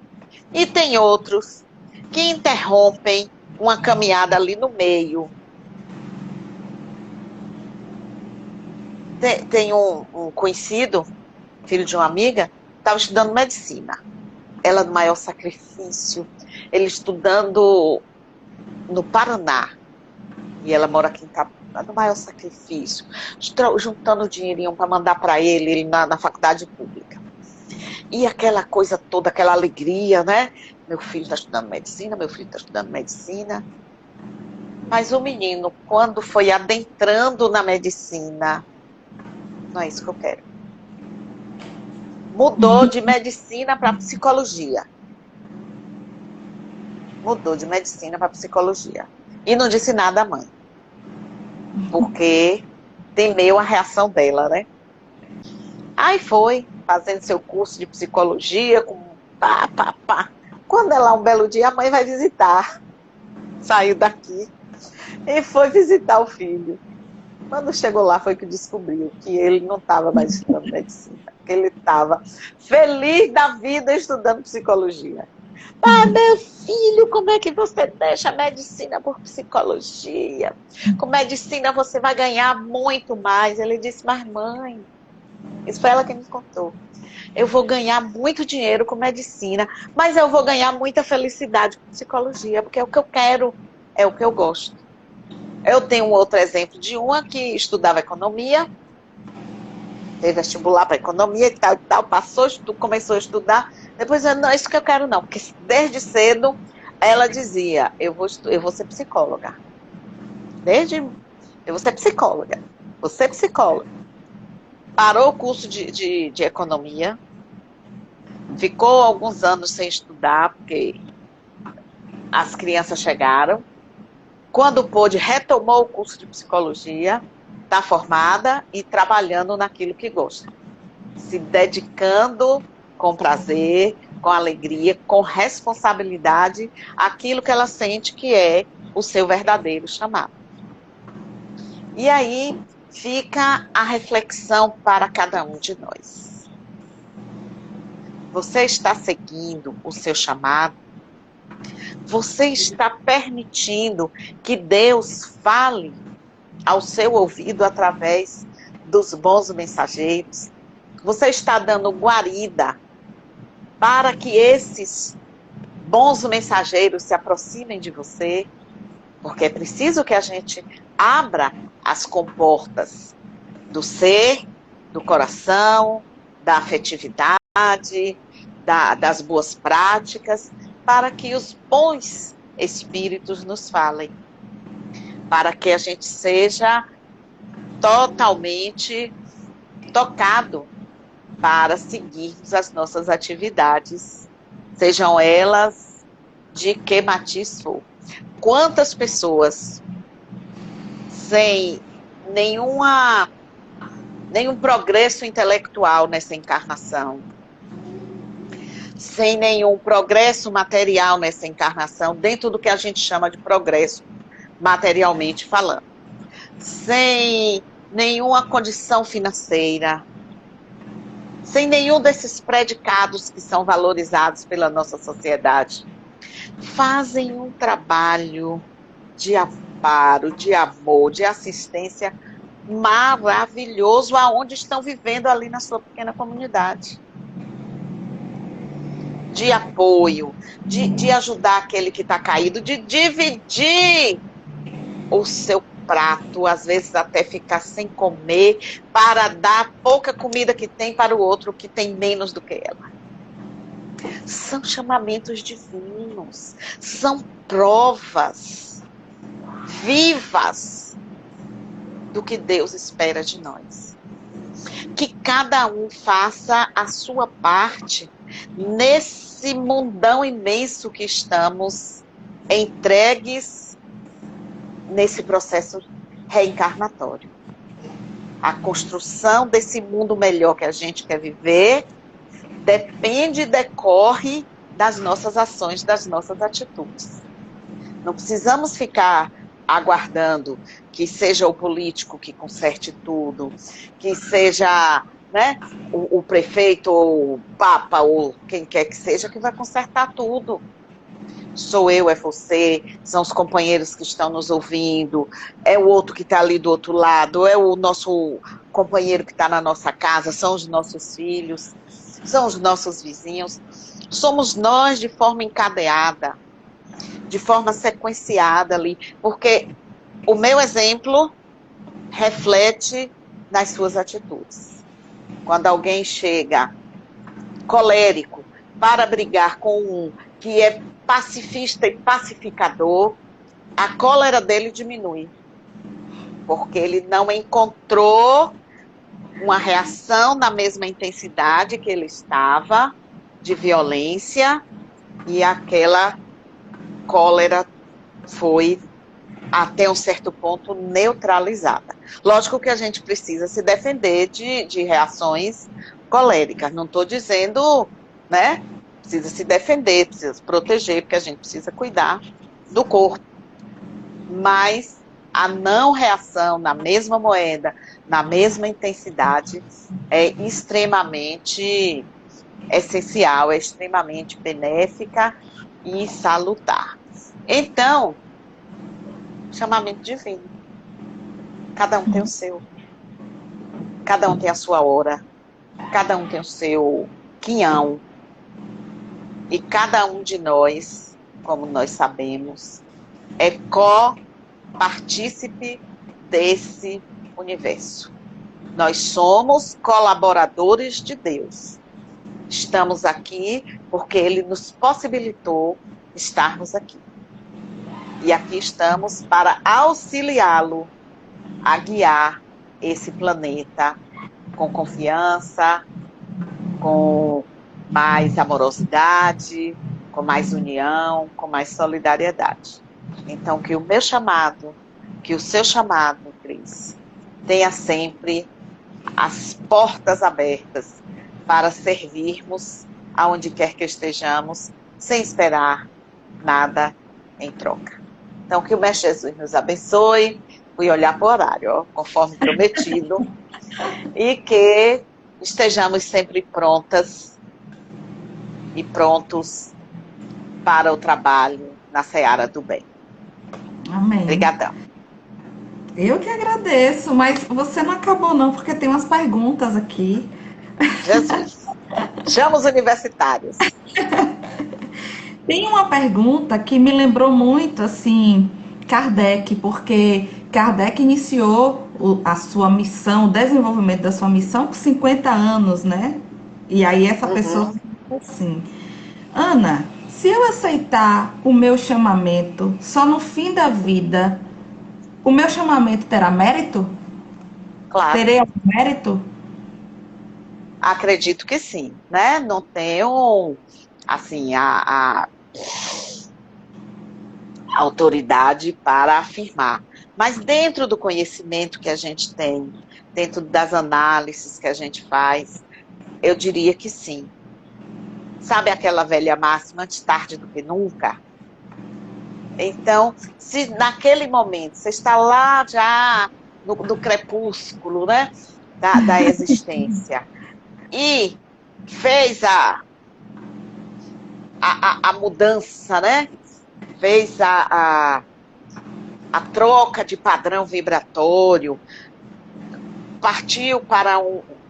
E tem outros que interrompem uma caminhada ali no meio. Tem um conhecido, filho de uma amiga, estava estudando medicina. Ela no maior sacrifício, ele estudando no Paraná. E ela mora aqui em Itabuna, no maior sacrifício, juntando dinheirinho para mandar para ele na faculdade pública. E aquela coisa toda, aquela alegria, né? Meu filho está estudando medicina, meu filho está estudando medicina. Mas o menino, quando foi adentrando na medicina, não é isso que eu quero. Mudou de medicina para psicologia. Mudou de medicina para psicologia. E não disse nada à mãe. Porque temeu a reação dela, né? Aí foi, fazendo seu curso de psicologia, com pá. Quando ela, um belo dia, a mãe vai visitar. Saiu daqui e foi visitar o filho. Quando chegou lá, foi que descobriu que ele não estava mais estudando medicina. Que ele estava feliz da vida estudando psicologia. Ah, meu filho, como é que você deixa a medicina por psicologia? Com medicina você vai ganhar muito mais. Ele disse, mas mãe, isso foi ela que me contou. Eu vou ganhar muito dinheiro com medicina, mas eu vou ganhar muita felicidade com psicologia, porque é o que eu quero, é o que eu gosto. Eu tenho um outro exemplo de uma que estudava economia, teve vestibular para economia e tal, passou, começou a estudar, depois não é isso que eu quero não, porque desde cedo ela dizia, eu vou ser psicóloga. Eu vou ser psicóloga. Parou o curso de economia, ficou alguns anos sem estudar, porque as crianças chegaram. Quando pôde, retomou o curso de psicologia, está formada e trabalhando naquilo que gosta. Se dedicando com prazer, com alegria, com responsabilidade, àquilo que ela sente que é o seu verdadeiro chamado. E aí fica a reflexão para cada um de nós. Você está seguindo o seu chamado? Você está permitindo que Deus fale ao seu ouvido através dos bons mensageiros? Você está dando guarida para que esses bons mensageiros se aproximem de você? Porque é preciso que a gente abra as comportas do ser, do coração, da afetividade, das boas práticas, para que os bons espíritos nos falem, para que a gente seja totalmente tocado para seguirmos as nossas atividades, sejam elas de que matiz for. Quantas pessoas sem nenhum progresso intelectual nessa encarnação, sem nenhum progresso material nessa encarnação, dentro do que a gente chama de progresso materialmente falando, sem nenhuma condição financeira, sem nenhum desses predicados que são valorizados pela nossa sociedade, fazem um trabalho de amparo, de amor, de assistência maravilhoso aonde estão vivendo ali na sua pequena comunidade. De apoio, de ajudar aquele que está caído, de dividir o seu prato, às vezes até ficar sem comer, para dar pouca comida que tem para o outro que tem menos do que ela. São chamamentos divinos, são provas vivas do que Deus espera de nós. Que cada um faça a sua parte nesse mundão imenso que estamos entregues nesse processo reencarnatório. A construção desse mundo melhor que a gente quer viver depende e decorre das nossas ações, das nossas atitudes. Não precisamos ficar aguardando que seja o político que conserte tudo, que seja, né, o prefeito, ou o papa, ou quem quer que seja, que vai consertar tudo. Sou eu, é você, são os companheiros que estão nos ouvindo, é o outro que está ali do outro lado, é o nosso companheiro que está na nossa casa, são os nossos filhos, são os nossos vizinhos. Somos nós de forma encadeada, de forma sequenciada ali, porque o meu exemplo reflete nas suas atitudes. Quando alguém chega colérico para brigar com um que é pacifista e pacificador, a cólera dele diminui, porque ele não encontrou uma reação na mesma intensidade que ele estava, de violência, e aquela cólera foi, até um certo ponto, neutralizada. Lógico que a gente precisa se defender de reações coléricas. Não estou dizendo, né? Precisa se defender, precisa se proteger, porque a gente precisa cuidar do corpo. Mas a não reação na mesma moeda, na mesma intensidade, é extremamente essencial, é extremamente benéfica e salutar. Então, chamamento divino. Cada um tem o seu. Cada um tem a sua hora. Cada um tem o seu quinhão. E cada um de nós, como nós sabemos, é co-partícipe desse universo. Nós somos colaboradores de Deus. Estamos aqui porque Ele nos possibilitou estarmos aqui. E aqui estamos para auxiliá-lo a guiar esse planeta com confiança, com mais amorosidade, com mais união, com mais solidariedade. Então, que o meu chamado, que o seu chamado, Cris, tenha sempre as portas abertas para servirmos aonde quer que estejamos, sem esperar nada em troca. Então, que o Mestre Jesus nos abençoe. Fui olhar para o horário, ó, conforme prometido, e que estejamos sempre prontas e prontos para o trabalho na seara do bem. Amém. Obrigadão. Eu que agradeço, mas você não acabou não, porque tem umas perguntas aqui. Jesus. Chama os universitários. Tem uma pergunta que me lembrou muito, assim, Kardec, porque Kardec iniciou a sua missão, o desenvolvimento da sua missão com 50 anos, né? E aí essa pessoa assim, Ana, se eu aceitar o meu chamamento só no fim da vida, o meu chamamento terá mérito? Claro. Terei algum mérito? Acredito que sim, né? Não tenho, assim, a autoridade para afirmar. Mas dentro do conhecimento que a gente tem, dentro das análises que a gente faz, eu diria que sim. Sabe aquela velha máxima, antes tarde do que nunca? Então, se naquele momento você está lá já no crepúsculo, né, da existência, e fez a mudança, né? Fez a troca de padrão vibratório, partiu para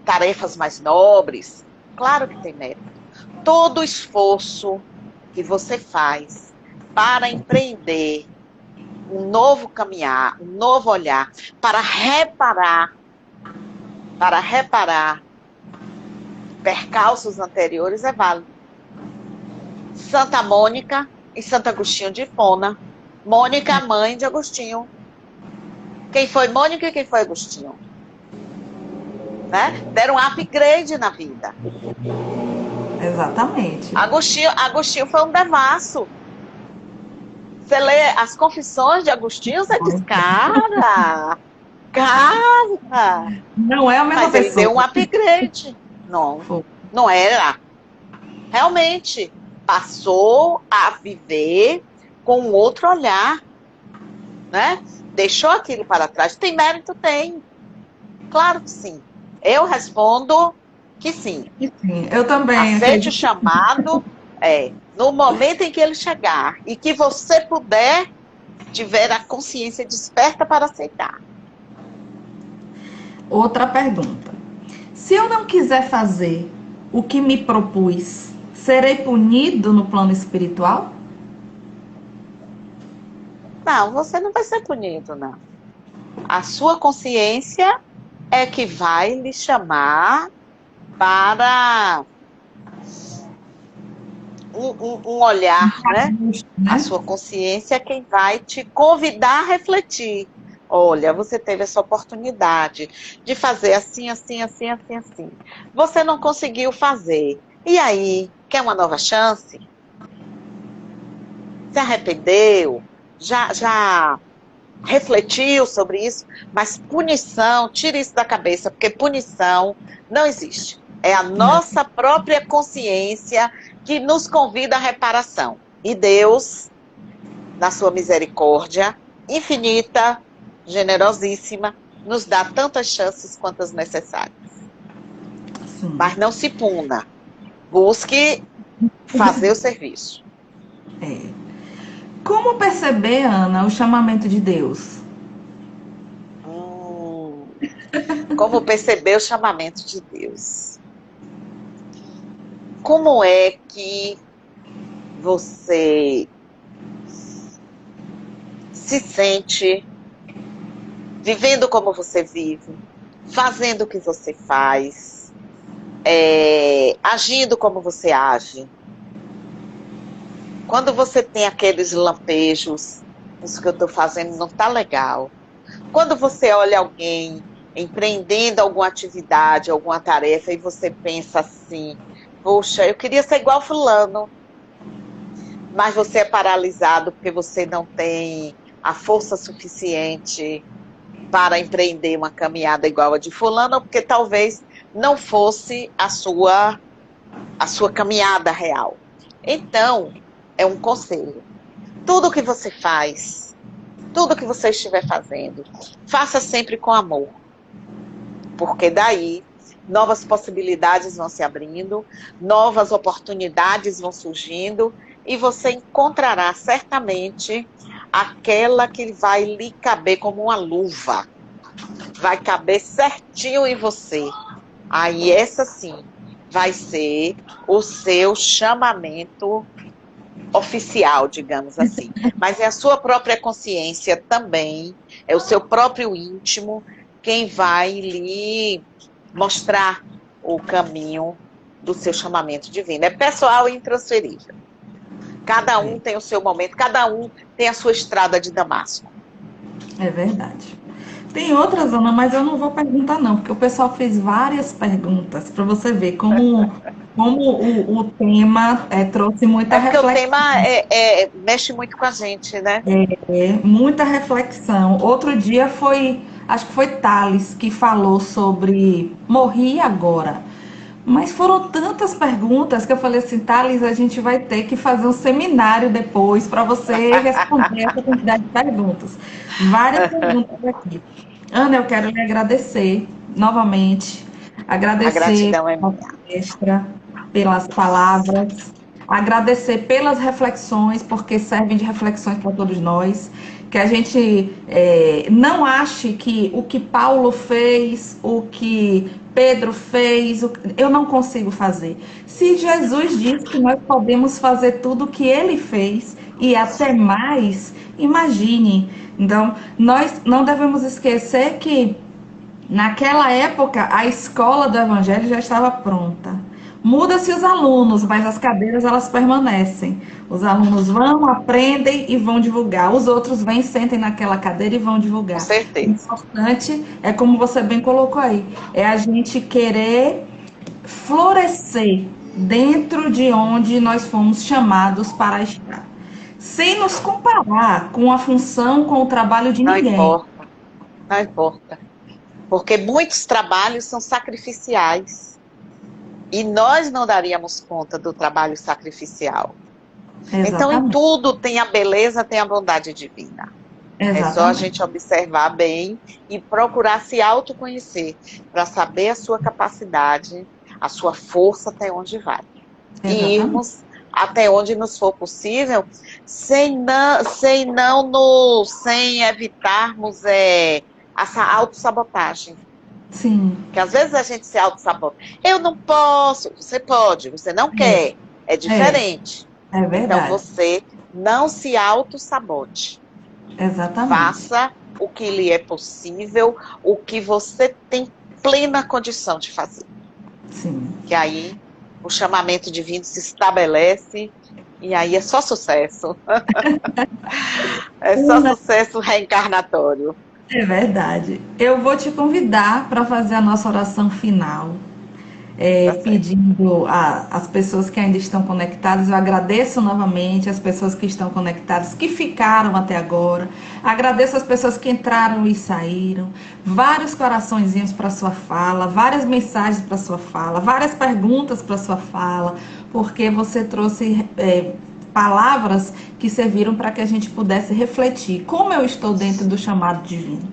tarefas mais nobres, claro que tem mérito. Todo esforço que você faz para empreender um novo caminhar, um novo olhar, para reparar percalços anteriores é válido. Santa Mônica e Santo Agostinho de Hipona. Mônica, mãe de Agostinho. Quem foi Mônica e quem foi Agostinho? Né? Deram um upgrade na vida. Exatamente. Agostinho foi um devasso. Você lê as confissões de Agostinho, você diz, cara, não é a mesma mas pessoa. ele deu um upgrade. Não era. Realmente, passou a viver com um outro olhar, né? Deixou aquilo para trás. Tem mérito? Tem. Claro que sim. Eu respondo que sim. Sim, eu também. Aceite o chamado, no momento em que ele chegar e que você puder, tiver a consciência desperta para aceitar. Outra pergunta. Se eu não quiser fazer o que me propus, serei punido no plano espiritual? Não, você não vai ser punido, não. A sua consciência é que vai lhe chamar para um olhar, né? A sua consciência é quem vai te convidar a refletir. Olha, você teve essa oportunidade de fazer assim, assim, assim, assim, assim. Você não conseguiu fazer. E aí, quer uma nova chance? Se arrependeu? Já refletiu sobre isso? Mas punição, tire isso da cabeça, porque punição não existe. É a nossa própria consciência que nos convida à reparação. E Deus, na sua misericórdia infinita, generosíssima, nos dá tantas chances quantas necessárias. Sim. Mas não se puna. Busque fazer o serviço. É. Como perceber, Ana, o chamamento de Deus? Como perceber o chamamento de Deus? Como é que você se sente vivendo como você vive, fazendo o que você faz, agindo como você age? Quando você tem aqueles lampejos, isso que eu estou fazendo não está legal. Quando você olha alguém empreendendo alguma atividade, alguma tarefa, e você pensa assim, poxa, eu queria ser igual fulano, mas você é paralisado porque você não tem a força suficiente para empreender uma caminhada igual a de fulano, ou porque talvez não fosse a sua caminhada real. Então, é um conselho. Tudo que você faz, tudo que você estiver fazendo, faça sempre com amor. Porque daí novas possibilidades vão se abrindo, novas oportunidades vão surgindo e você encontrará certamente aquela que vai lhe caber como uma luva. Vai caber certinho em você. Aí essa sim vai ser o seu chamamento oficial, digamos assim. Mas é a sua própria consciência também, é o seu próprio íntimo quem vai lhe mostrar o caminho do seu chamamento divino. É pessoal e intransferível. Cada um tem o seu momento, cada um tem a sua estrada de Damasco. É verdade. Tem outras, Ana, mas eu não vou perguntar não, porque o pessoal fez várias perguntas para você ver como o tema trouxe muita É porque o reflexão. tema mexe muito com a gente, né? Muita reflexão. Outro dia acho que foi Thales que falou sobre morri agora. Mas foram tantas perguntas que eu falei assim, Thales, a gente vai ter que fazer um seminário depois para você responder essa quantidade de perguntas. Várias perguntas aqui. Ana, eu quero lhe agradecer novamente, A agradecer gratidão é pela minha. palestra, pelas palavras, agradecer pelas reflexões, porque servem de reflexões para todos nós, que a gente não ache que o que Paulo fez, o que Pedro fez, eu não consigo fazer. Se Jesus disse que nós podemos fazer tudo o que ele fez e até mais, imagine. Então, nós não devemos esquecer que naquela época a escola do evangelho já estava pronta. Muda-se os alunos, mas as cadeiras elas permanecem. Os alunos vão, aprendem e vão divulgar. Os outros vêm, sentem naquela cadeira e vão Com divulgar. O certeza. importante é como você bem colocou aí, é a gente querer florescer dentro de onde nós fomos chamados para estar, sem nos comparar com a função, com o trabalho de Não ninguém. importa, não importa. Porque muitos trabalhos são sacrificiais. E nós não daríamos conta do trabalho sacrificial. Então, em Exatamente. tudo tem a beleza, tem a bondade divina. É só a Exatamente. gente observar bem e procurar se autoconhecer para saber a sua capacidade, a sua força até onde vai. E Exatamente. irmos até onde nos for possível, sem evitarmos essa autossabotagem. Sim. Porque às vezes a gente se auto-sabota. Eu não posso. Você pode, você não quer. É diferente. É Então verdade. você não se auto-sabote. Exatamente. Faça o que lhe é possível, o que você tem plena condição de fazer. Sim. Que aí o chamamento divino se estabelece e aí é só sucesso. É só sucesso reencarnatório. É verdade. Eu vou te convidar para fazer a nossa oração final, Tá certo. pedindo às pessoas que ainda estão conectadas. Eu agradeço novamente as pessoas que estão conectadas, que ficaram até agora. Agradeço as pessoas que entraram e saíram. Vários coraçõezinhos para sua fala, várias mensagens para sua fala, várias perguntas para sua fala, porque você trouxe palavras que serviram para que a gente pudesse refletir como eu estou dentro do chamado divino.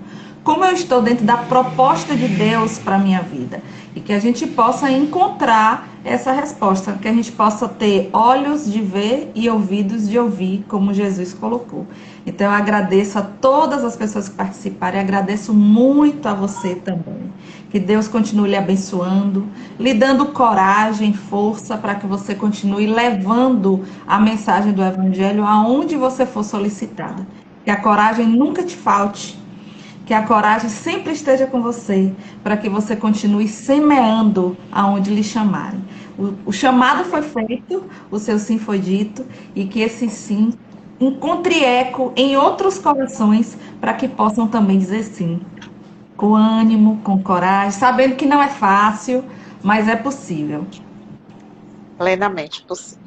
como eu estou dentro da proposta de Deus para a minha vida. E que a gente possa encontrar essa resposta, que a gente possa ter olhos de ver e ouvidos de ouvir, como Jesus colocou. Então, eu agradeço a todas as pessoas que participaram e agradeço muito a você também. Que Deus continue lhe abençoando, lhe dando coragem, força para que você continue levando a mensagem do Evangelho aonde você for solicitada. Que a coragem nunca te falte, que a coragem sempre esteja com você, para que você continue semeando aonde lhe chamarem. O chamado foi feito, o seu sim foi dito, e que esse sim encontre eco em outros corações, para que possam também dizer sim, com ânimo, com coragem, sabendo que não é fácil, mas é possível. Plenamente possível.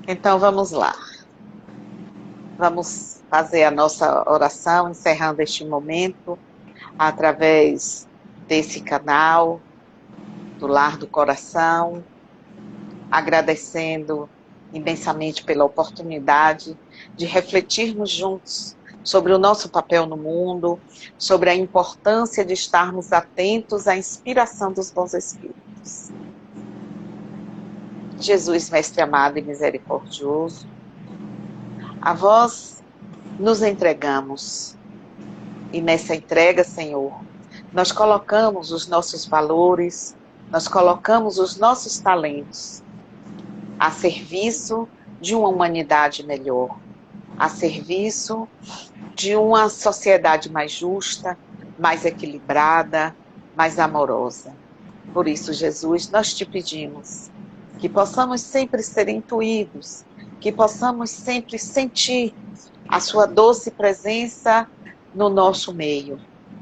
Então vamos lá. Vamos fazer a nossa oração, encerrando este momento, através desse canal, do Lar do Coração, agradecendo imensamente pela oportunidade de refletirmos juntos sobre o nosso papel no mundo, sobre a importância de estarmos atentos à inspiração dos bons espíritos. Jesus, Mestre amado e misericordioso, a vós nos entregamos. E nessa entrega, Senhor, nós colocamos os nossos valores, nós colocamos os nossos talentos a serviço de uma humanidade melhor, a serviço de uma sociedade mais justa, mais equilibrada, mais amorosa. Por isso, Jesus, nós te pedimos que possamos sempre ser intuídos, que possamos sempre sentir a sua doce presença no nosso meio.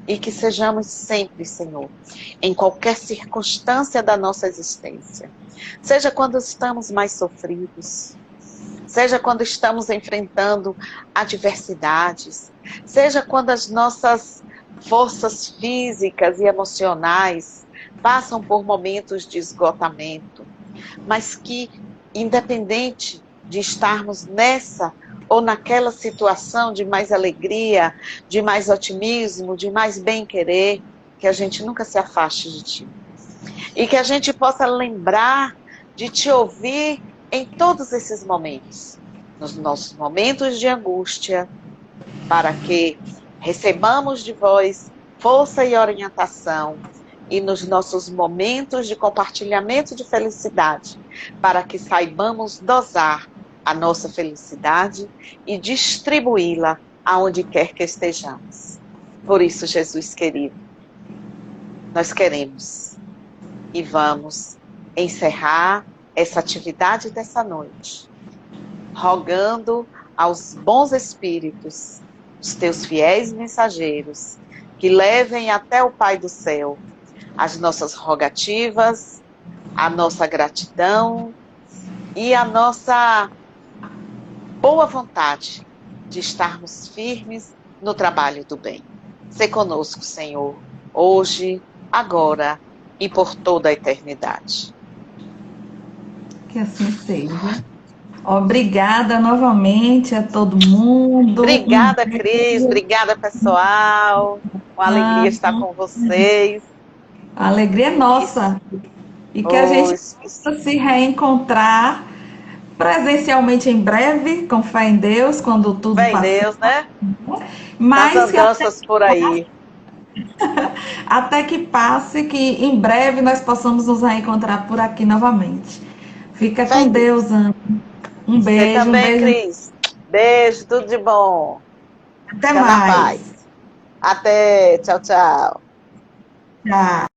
E que sejamos sempre, Senhor, em qualquer circunstância da nossa existência. Seja quando estamos mais sofridos, seja quando estamos enfrentando adversidades, seja quando as nossas forças físicas e emocionais passam por momentos de esgotamento, mas que, independente de estarmos nessa ou naquela situação de mais alegria, de mais otimismo, de mais bem-querer, que a gente nunca se afaste de ti. E que a gente possa lembrar de te ouvir em todos esses momentos, nos nossos momentos de angústia, para que recebamos de vós força e orientação, e nos nossos momentos de compartilhamento de felicidade, para que saibamos dosar a nossa felicidade e distribuí-la aonde quer que estejamos. Por isso, Jesus querido, nós queremos e vamos encerrar essa atividade dessa noite, rogando aos bons espíritos, os teus fiéis mensageiros, que levem até o Pai do céu as nossas rogativas, a nossa gratidão e a nossa boa vontade de estarmos firmes no trabalho do bem. Sê conosco, Senhor, hoje, agora e por toda a eternidade. Que assim seja. Obrigada novamente a todo mundo. Obrigada, Cris. Obrigada, pessoal. Uma alegria estar com vocês. A alegria é nossa. E que a gente possa se reencontrar presencialmente em breve, com fé em Deus, quando tudo passar. Fé em Deus, né? Mas nas andanças por aí. Até que passe, que em breve nós possamos nos reencontrar por aqui novamente. Fica com Deus, Ana. Um beijo. Você também, um beijo. Cris. Beijo, tudo de bom. Até mais. Até. Tchau, tchau. Tchau.